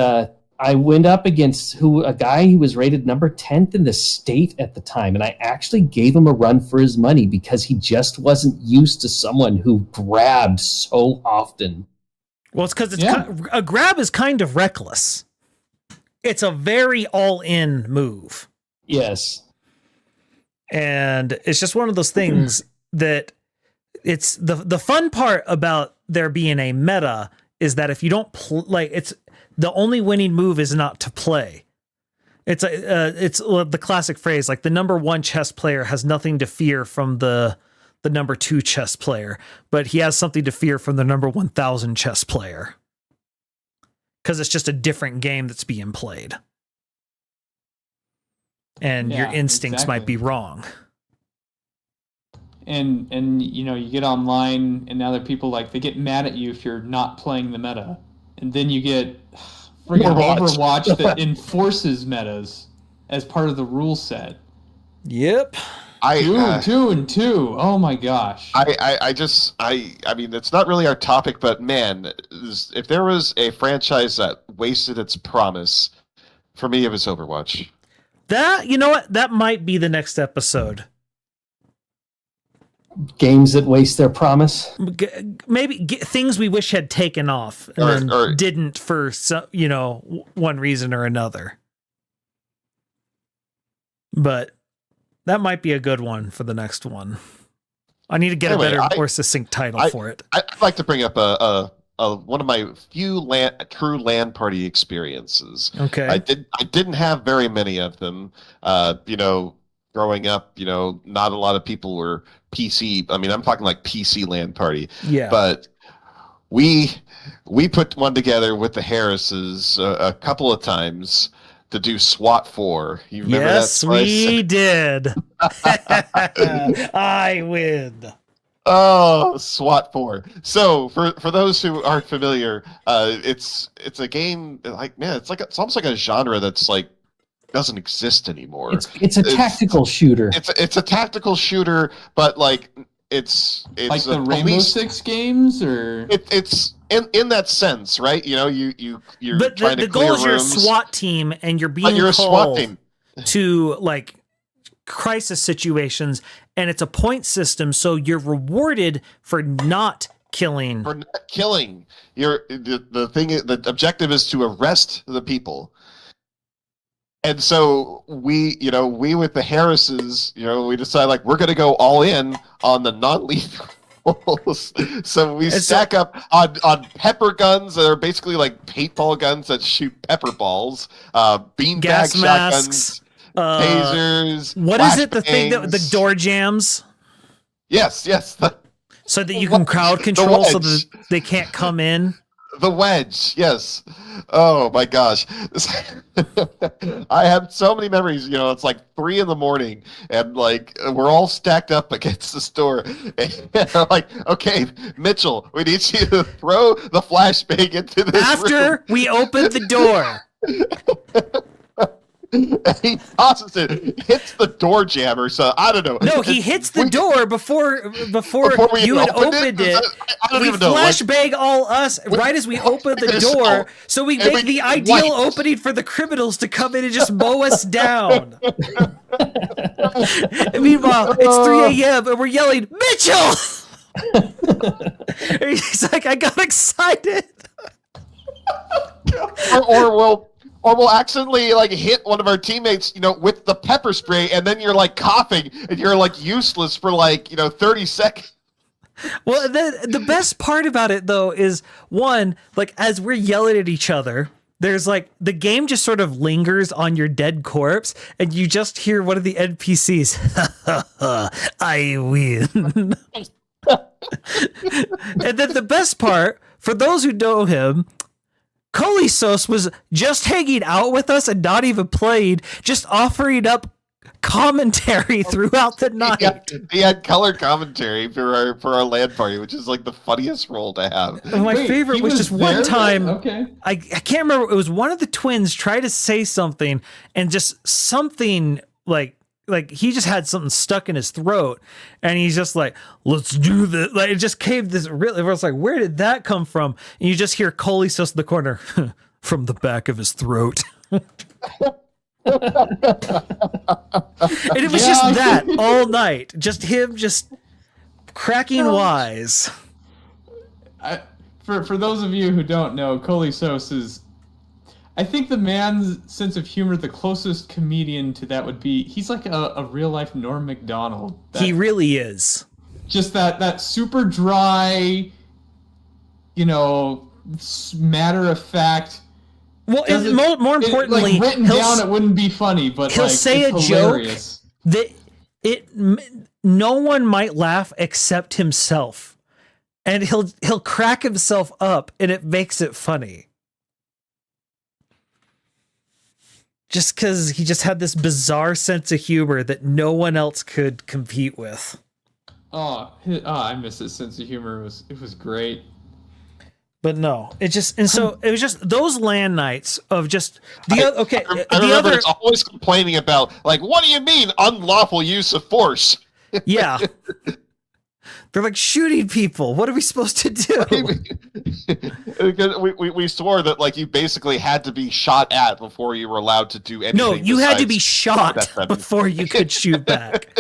I went up against a guy who was rated number 10th in the state at the time, and I actually gave him a run for his money because he just wasn't used to someone who grabbed so often. Well, it's because a grab is kind of reckless. It's a very all-in move. Yes. And it's just one of those things that it's the fun part about there being a meta is that if you don't it's the only winning move is not to play. It's the classic phrase, like the number 1 chess player has nothing to fear from the number 2 chess player, but he has something to fear from the number 1,000 chess player. Because it's just a different game that's being played. And your instincts might be wrong. And you get online, and now there are people they get mad at you if you're not playing the meta. And then you get friggin' Overwatch that enforces metas as part of the rule set. Yep. Two and two. Oh my gosh. I mean, it's not really our topic, but man, if there was a franchise that wasted its promise, for me, it was Overwatch. You know what? That might be the next episode. Games that waste their promise. Maybe things we wish had taken off and then didn't for one reason or another. But that might be a good one for the next one. I need to get a better, more succinct title for it. I'd like to bring up one of my few true LAN party experiences. Okay. I didn't have very many of them. Growing up, not a lot of people were PC. I mean, I'm talking like PC LAN party. Yeah. But we put one together with the Harrises a couple of times to do SWAT 4. You remember that? Yes, we did. I win. Oh, SWAT 4. So for those who aren't familiar, it's a game it's almost like a genre that's doesn't exist anymore. It's a tactical shooter. It's a tactical shooter, but it's like the Rainbow Six games, or it's in that sense, right? You're but trying to clear rooms. The goal is you're a SWAT team, and you're being called to crisis situations, and it's a point system, so you're rewarded for not killing. The objective is to arrest the people. And so we with the Harrises, we decide like we're going to go all in on the non-lethal. So we stack up on pepper guns that are basically like paintball guns that shoot pepper balls, beanbag gas shotguns, masks, tasers. What is it? The thing that the door jams? Yes. So that you can crowd control so that they can't come in. The wedge, yes. Oh my gosh. I have so many memories. It's like 3 a.m. and like we're all stacked up against the store. And I'm like, okay, Mitchell, we need you to throw the flashbang into this After we open the door. And he tosses it, hits the door jammer. So I don't know. No, he hits the door before you had opened it. I don't we even know. flashbang all us right as we open the door, so we make the ideal opening for the criminals to come in and just mow us down. And meanwhile, it's 3 a.m. and we're yelling, Mitchell! And he's like, I got excited. Or we'll accidentally like hit one of our teammates, with the pepper spray, and then you're like coughing and you're like useless for like 30 seconds. Well, the best part about it though is one, like as we're yelling at each other, there's like the game just sort of lingers on your dead corpse, and you just hear one of the NPCs, I win. And then the best part, for those who know him, Colisos was just hanging out with us and not even playing, just offering up commentary throughout the night. He had color commentary for our LAN party, which is like the funniest role to have. And my favorite was just one time. Okay. I can't remember. It was one of the twins tried to say something, and just something like he just had something stuck in his throat, and he's just like, let's do this. Like it just came this really, I was like, where did that come from? And you just hear Colisos in the corner from the back of his throat. And it was just that all night, just him just cracking wise. For those of you who don't know, Colisos is, I think the man's sense of humor, the closest comedian to that would be, he's like a real life Norm Macdonald. He really is. Just that super dry, matter of fact. Well, and more importantly, like written down, it wouldn't be funny, but he'll like, say it's a hilarious. joke that no one might laugh except himself, and he'll crack himself up, and it makes it funny. Just because he just had this bizarre sense of humor that no one else could compete with. I miss his sense of humor. It was great. But no, it was just those LAN nights of just I remember it's always complaining about like, what do you mean unlawful use of force? Yeah. They're like shooting people. What are we supposed to do? Because we swore that like you basically had to be shot at before you were allowed to do anything. No, you had to be shot before you could shoot back.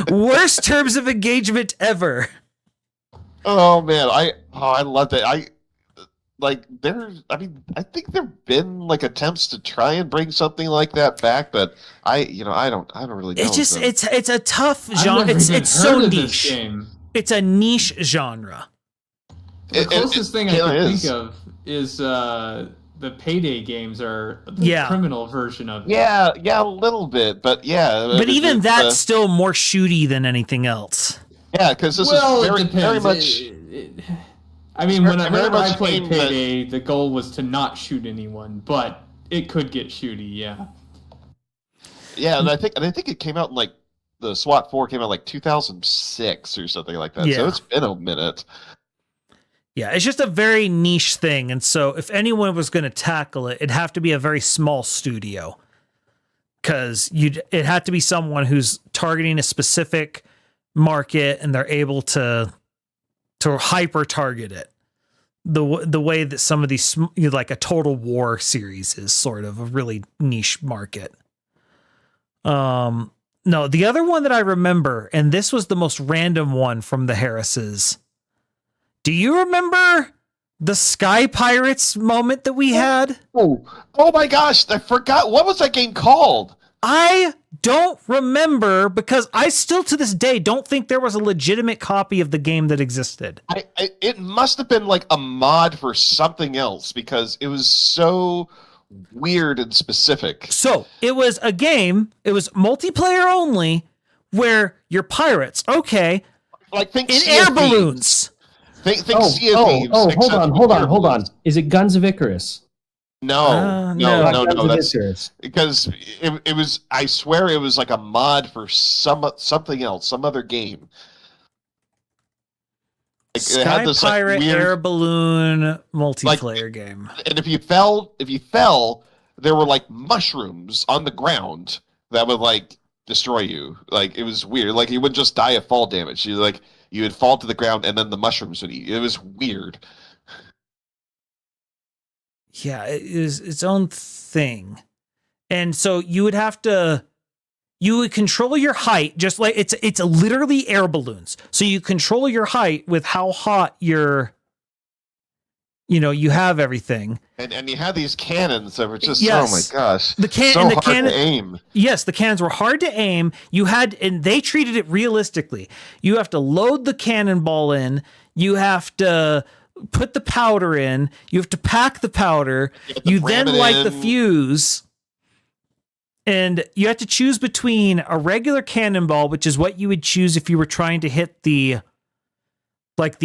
Worst terms of engagement ever. Oh man, I loved it. I think there've been like attempts to try and bring something like that back, but I don't really know. It's just it's a tough genre. It's so niche. It's a niche genre. The closest thing I can think of is the Payday games are the criminal version of it. Yeah, a little bit, but yeah. But even that's still more shooty than anything else. Yeah, because this is very much. I mean, whenever I played Payday, the goal was to not shoot anyone, but it could get shooty. Yeah. Yeah, and I think it came out in like the SWAT 4 came out like 2006 or something like that. Yeah. So it's been a minute. Yeah, it's just a very niche thing, and so if anyone was going to tackle it, it'd have to be a very small studio, because it had to be someone who's targeting a specific market, and they're able to hyper target it the way that some of these, like a Total War series is sort of a really niche market. No, the other one that I remember, and this was the most random one from the Harrises. Do you remember the Sky Pirates moment that we had. Oh my gosh! I forgot, what was that game called? I don't remember, because I still to this day don't think there was a legitimate copy of the game that existed. It must have been like a mod for something else, because it was so weird and specific. So it was a game. It was multiplayer only, where you're pirates. Okay, like think in air balloons. Think Sea of Thieves. Hold on. Is it Guns of Icarus? No. That's Icarus. because it was. I swear it was like a mod for something else, some other game. Like, Sky Pirate weird, air balloon multiplayer game. And if you fell, there were like mushrooms on the ground that would like destroy you. Like, it was weird. Like, you wouldn't just die of fall damage. You would fall to the ground and then the mushrooms would eat you. It was weird. Yeah, it is its own thing. And so you would control your height, just like it's literally air balloons. So you control your height with how hot you have everything. And you had these cannons that were just, yes. Oh my gosh. Hard to aim. Yes, the cannons were hard to aim. And they treated it realistically. You have to load the cannonball in. You have to put the powder in. You have to pack the powder. You then light the fuse. And you have to choose between a regular cannonball, which is what you would choose if you were trying to hit the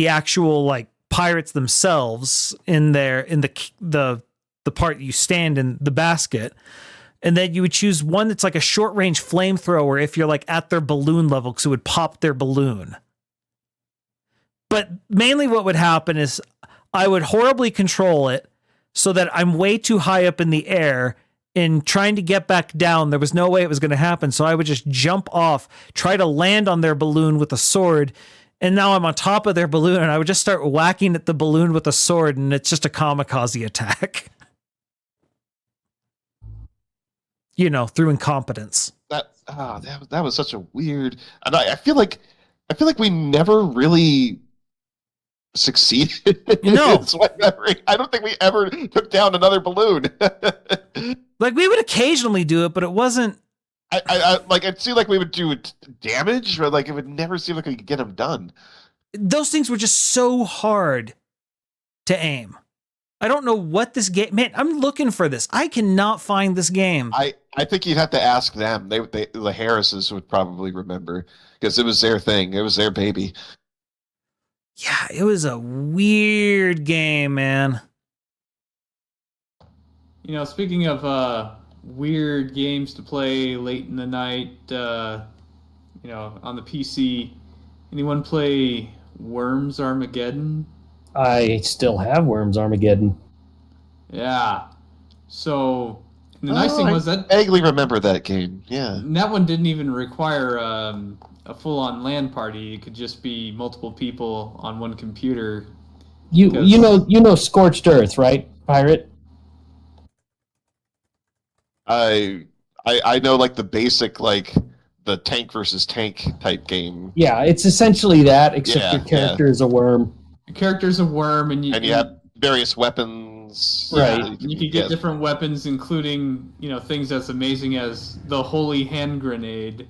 actual pirates themselves in the part you stand in the basket. And then you would choose one that's like a short range flamethrower if you're at their balloon level, because it would pop their balloon. But mainly what would happen is I would horribly control it so that I'm way too high up in the air. In trying to get back down, there was no way it was going to happen. So I would just jump off, try to land on their balloon with a sword. And now I'm on top of their balloon, and I would just start whacking at the balloon with a sword, and it's just a kamikaze attack. Through incompetence. That was such a weird. And I feel like we never really succeeded. No. I don't think we ever took down another balloon. We would occasionally do it, but it wasn't. It seemed like we would do damage, but it would never seem like we could get them done. Those things were just so hard to aim. I don't know what this game. Man, I'm looking for this. I cannot find this game. I think you'd have to ask them. The Harrises would probably remember, because it was their thing. It was their baby. Yeah, it was a weird game, man. Speaking of weird games to play late in the night, on the PC, anyone play Worms Armageddon? I still have Worms Armageddon. Yeah. So the nice thing was that I vaguely remember that game. Yeah. That one didn't even require a full-on LAN party. It could just be multiple people on one computer. You know Scorched Earth, right, Pirate? I know the basic the tank versus tank type game. Yeah, it's essentially that, except your character is a worm. Your character's a worm, and you have various weapons. Right. You can get different weapons, including things as amazing as the holy hand grenade.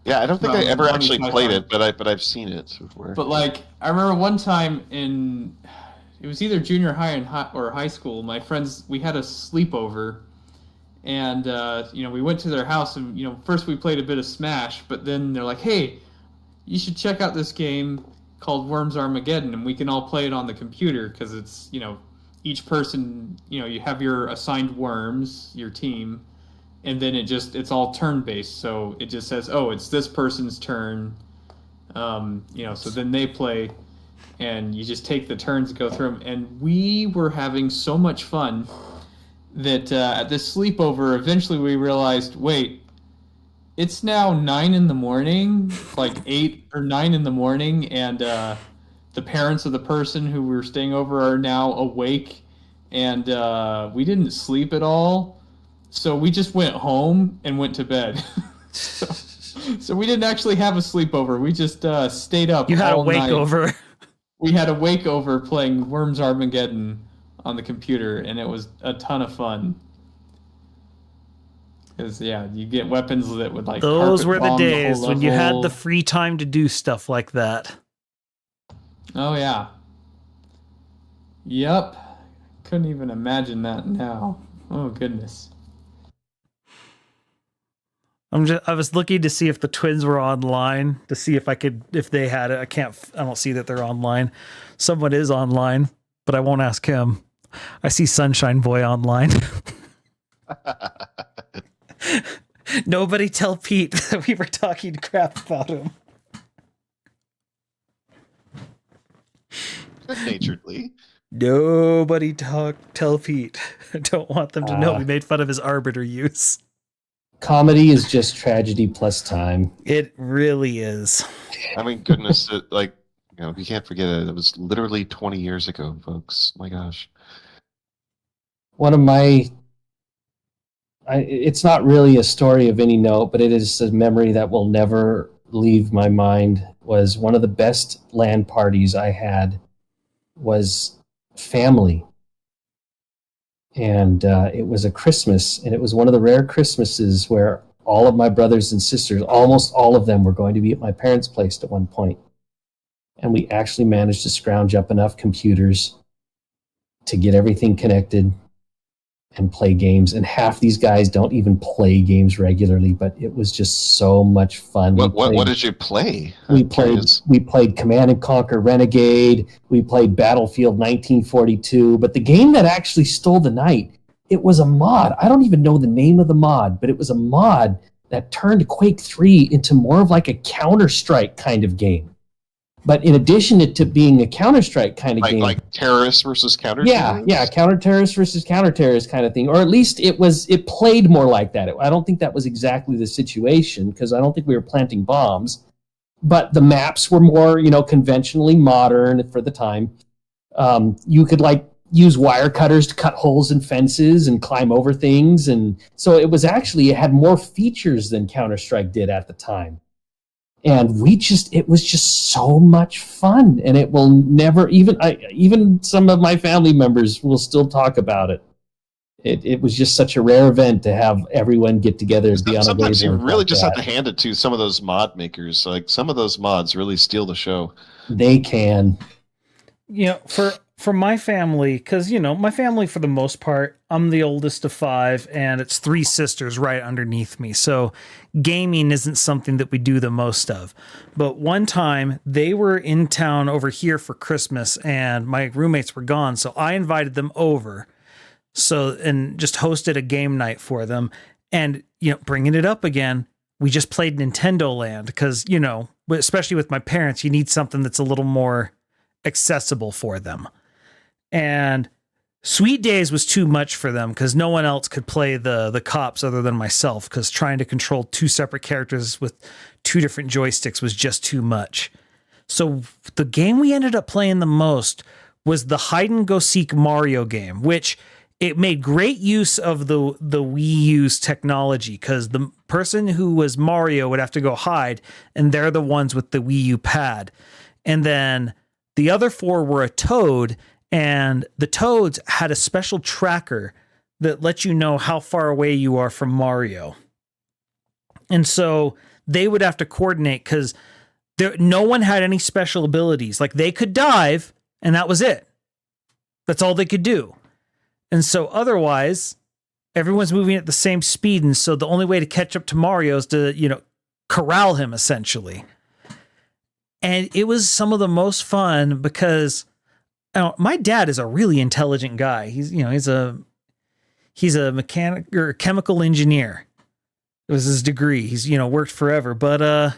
Yeah, I don't think I ever actually played it, but I've seen it before. But I remember one time it was either junior high or high school. My friends, we had a sleepover, and we went to their house, and first we played a bit of Smash, but then they're like, "Hey, you should check out this game called Worms Armageddon, and we can all play it on the computer, because it's each person you have your assigned worms, your team." And then it's all turn-based, so it just says, oh, it's this person's turn, so then they play, and you just take the turns and go through them. And we were having so much fun that at this sleepover, eventually we realized, wait, it's now 9 in the morning, 8 or 9 in the morning, and the parents of the person who we were staying over are now awake, and we didn't sleep at all. So we just went home and went to bed. So we didn't actually have a sleepover. We just stayed up. You had a wakeover. we had a wake over playing Worms Armageddon on the computer, and it was a ton of fun. Because you get weapons that would like those were the days the when you had the free time to do stuff like that. Oh yeah. Yep. Couldn't even imagine that now. Oh goodness. I was looking to see if the twins were online to see if they had it. I don't see that they're online. Someone is online, but I won't ask him. I see Sunshine Boy online. Nobody tell Pete that we were talking crap about him. Good-naturedly. Nobody tell Pete. I don't want them to know we made fun of his arbiter use. Comedy is just tragedy plus time. It really is. I mean, goodness, you can't forget it. It was literally 20 years ago, folks. My gosh. One of it's not really a story of any note, but it is a memory that will never leave my mind. Was one of the best LAN parties I had was family. And it was a Christmas, and it was one of the rare Christmases where all of my brothers and sisters, almost all of them, were going to be at my parents' place at one point. And we actually managed to scrounge up enough computers to get everything connected and play games. And half these guys don't even play games regularly, but it was just so much fun. What did you play? We played Command and Conquer Renegade. We played Battlefield 1942. But the game that actually stole the night, it was a mod. I don't even know the name of the mod, but it was a mod that turned Quake 3 into more of like a Counter-Strike kind of game. But in addition to being a Counter-Strike kind of game, like terrorists versus counter-terrorists? Yeah, counter-terrorist versus counter-terrorist kind of thing, or at least it played more like that. I don't think that was exactly the situation, because I don't think we were planting bombs, but the maps were more, conventionally modern for the time. You could use wire cutters to cut holes in fences and climb over things, and so it had more features than Counter-Strike did at the time. And it was just so much fun, and it will never, even some of my family members will still talk about it. It was just such a rare event to have everyone get together and be on a Sometimes you really just have to hand it to some of those mod makers. Like, some of those mods really steal the show. They can. For my family, because, my family, for the most part, I'm the oldest of 5, and it's 3 sisters right underneath me. So gaming isn't something that we do the most of. But one time, they were in town over here for Christmas, and my roommates were gone. So I invited them over and just hosted a game night for them. And, bringing it up again, we just played Nintendo Land because, especially with my parents, you need something that's a little more accessible for them. And Sweet Days was too much for them because no one else could play the cops other than myself, because trying to control 2 separate characters with 2 different joysticks was just too much. So the game we ended up playing the most was the hide and go seek Mario game, which it made great use of the Wii U's technology, because the person who was Mario would have to go hide, and they're the ones with the Wii U pad. And then the other 4 were a Toad, and the Toads had a special tracker that let you know how far away you are from Mario. And so they would have to coordinate, because no one had any special abilities. Like, they could dive, and that was it. That's all they could do. And so otherwise, everyone's moving at the same speed, and so the only way to catch up to Mario is to, corral him, essentially. And it was some of the most fun because my dad is a really intelligent guy. He's a mechanic or chemical engineer. It was his degree. He's, worked forever, but I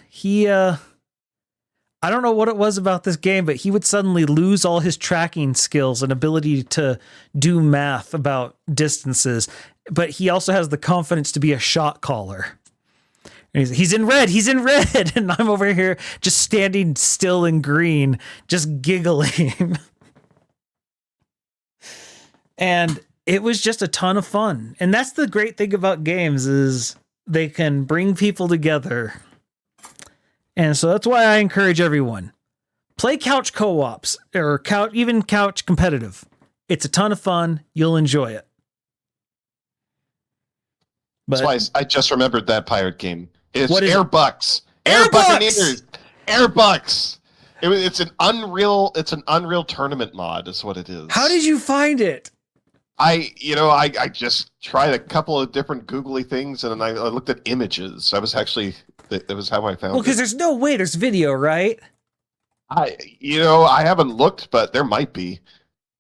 don't know what it was about this game, but he would suddenly lose all his tracking skills and ability to do math about distances. But he also has the confidence to be a shot caller. He's in red. And I'm over here just standing still in green, just giggling. And it was just a ton of fun. And that's the great thing about games, is they can bring people together. And so that's why I encourage everyone, Play couch co-ops or couch competitive. It's a ton of fun. You'll enjoy it. But That's why I just remembered that pirate game. It's what is Airbucks. Airbucks! Buccaneers. Airbucks. It's an Unreal tournament mod. Is what it is. How did you find it? I just tried a couple of different googly things, and then I looked at images. That was how I found it. Well, because there's no way there's video, right? I haven't looked, but there might be.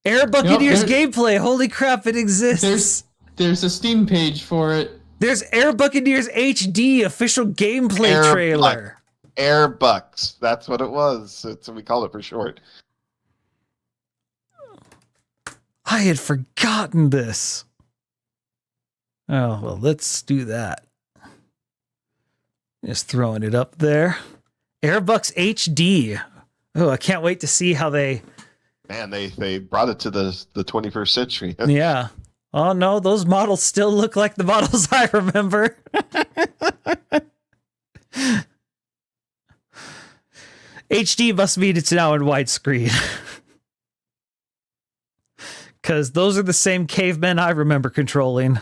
Air Buccaneers gameplay. Holy crap, it exists. There's a Steam page for it. There's Air Buccaneers HD official gameplay trailer. Airbucks. That's what it was. That's what we call it for short. I had forgotten this. Oh, well, let's do that. Just throwing it up there. Airbucks HD. Oh, I can't wait to see how they... Man, they brought it to the 21st century. Yeah. Oh, no, those models still look like the models I remember. HD must mean it's now in widescreen. Because those are the same cavemen I remember controlling.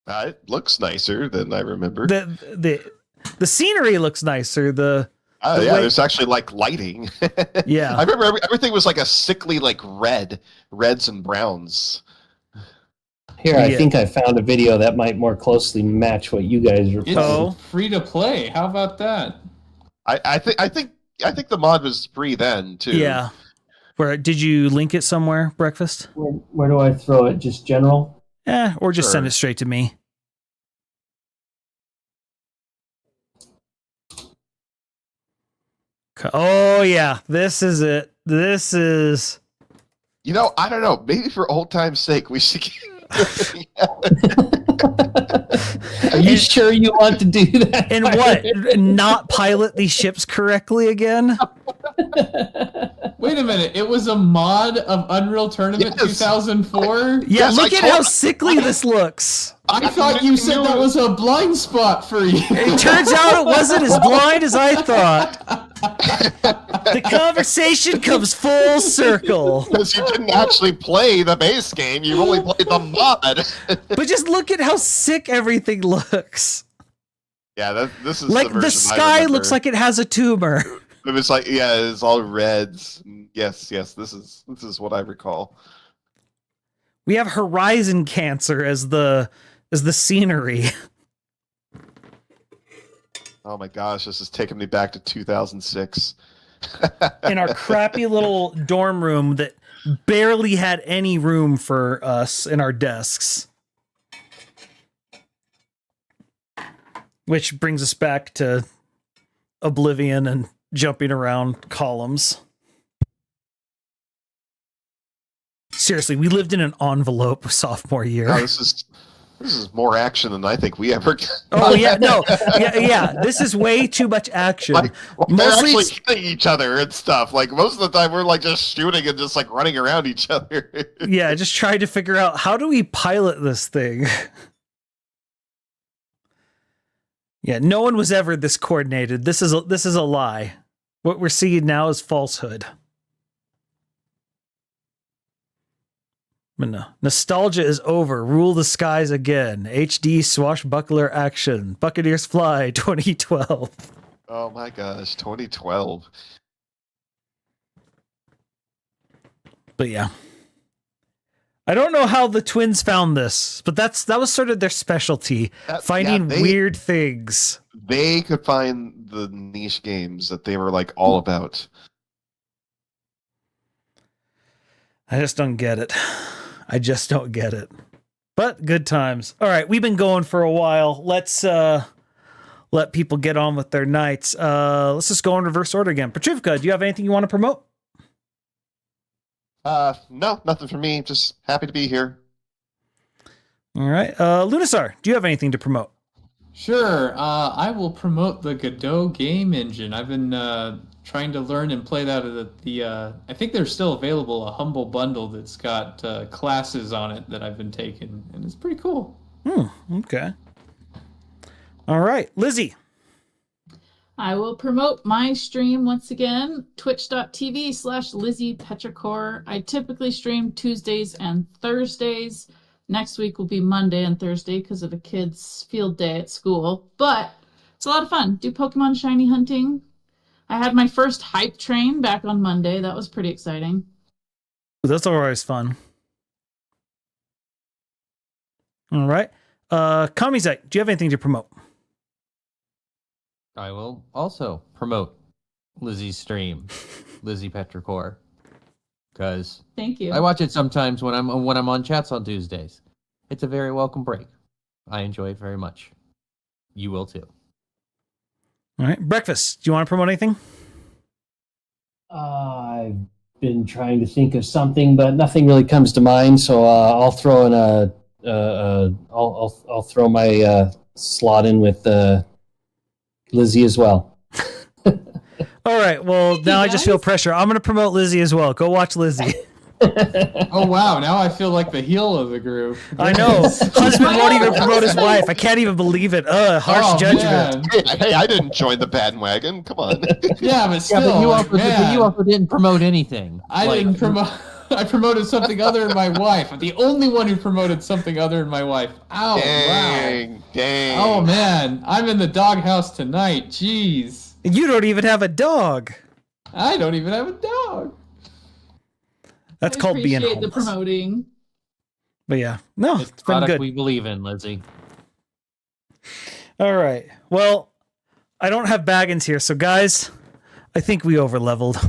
It looks nicer than I remember. The scenery looks nicer. There's actually like lighting. Yeah. I remember everything was like a sickly like reds and browns. Here, I think I found a video that might more closely match what you guys are playing. It's free to play. How about that? I think the mod was free then too. Yeah. Where did you link it somewhere, Breakfast? Where do I throw it? Just general? Or just send it straight to me. Oh yeah, this is it. This is. I don't know. Maybe for old time's sake, we should. Are you sure you want to do that? And what? Not pilot these ships correctly again? Wait a minute. It was a mod of Unreal Tournament 2004? Yeah, look at how sickly this looks. I thought you said that was a blind spot for you. It turns out it wasn't as blind as I thought. The conversation comes full circle. Because you didn't actually play the base game, you only played the mod. But just look at how sick everything looks. Yeah, this is like the sky looks like it has a tumor. It was like, it's all reds. Yes, this is what I recall. We have horizon cancer as the scenery. Oh my gosh, this is taking me back to 2006. In our crappy little dorm room that barely had any room for us in our desks. Which brings us back to Oblivion and jumping around columns. Seriously, we lived in an envelope sophomore year. Oh, this is more action than I think we ever got. Oh yeah, no, yeah. This is way too much action. They're actually hitting each other and stuff. Like most of the time, we're like just shooting and just like running around each other. Yeah, just trying to figure out how do we pilot this thing. Yeah, no one was ever this coordinated. This is a lie. What we're seeing now is falsehood. But no, nostalgia is over. Rule the skies again. HD swashbuckler action. Buccaneers Fly 2012. Oh my gosh, 2012. But yeah. I don't know how the twins found this, but that was sort of their specialty. Finding weird things. They could find the niche games that they were like all about. I just don't get it. But good times. All right, we've been going for a while. Let's let people get on with their nights. Let's just go in reverse order again. Petrivka, do you have anything you want to promote? No, nothing for me. Just happy to be here. All right. Lunasar, do you have anything to promote? Sure. I will promote the Godot game engine. I've been trying to learn and play that at the I think there's still available a Humble bundle that's got classes on it that I've been taking, and it's pretty cool. Okay. All right. Lizzie. I will promote my stream once again, twitch.tv/Lizzie Petrichor. I typically stream Tuesdays and Thursdays. Next week will be Monday and Thursday because of a kid's field day at school. But it's a lot of fun. Do Pokemon shiny hunting. I had my first hype train back on Monday. That was pretty exciting. That's always fun. All right. Kamizite, do you have anything to promote? I will also promote Lizzie's stream, Lizzie Petrichor, because Thank you. I watch it sometimes when I'm on chats on Tuesdays. It's a very welcome break. I enjoy it very much. You will too. All right. Breakfast, do you want to promote anything? I've been trying to think of something, but nothing really comes to mind. So I'll throw in I'll throw my slot in with Lizzie as well. All right. Well, now I just feel pressure. I'm going to promote Lizzie as well. Go watch Lizzie. Oh wow! Now I feel like the heel of the group. I know. Husband won't even promote his wife. I can't even believe it. Harsh judgment. Hey, I didn't join the bandwagon. Come on. Yeah, but still, but you also didn't promote anything. I didn't promote. I promoted something other than my wife. I'm the only one who promoted something other than my wife. Ow! Wow! Dang. Oh man, I'm in the doghouse tonight. Jeez. You don't even have a dog. I don't even have a dog. That's called being homeless. the promoting. But yeah, no, It's been product good. we believe in, Lizzie. All right. Well, I don't have Baggins here, so guys, I think we overleveled.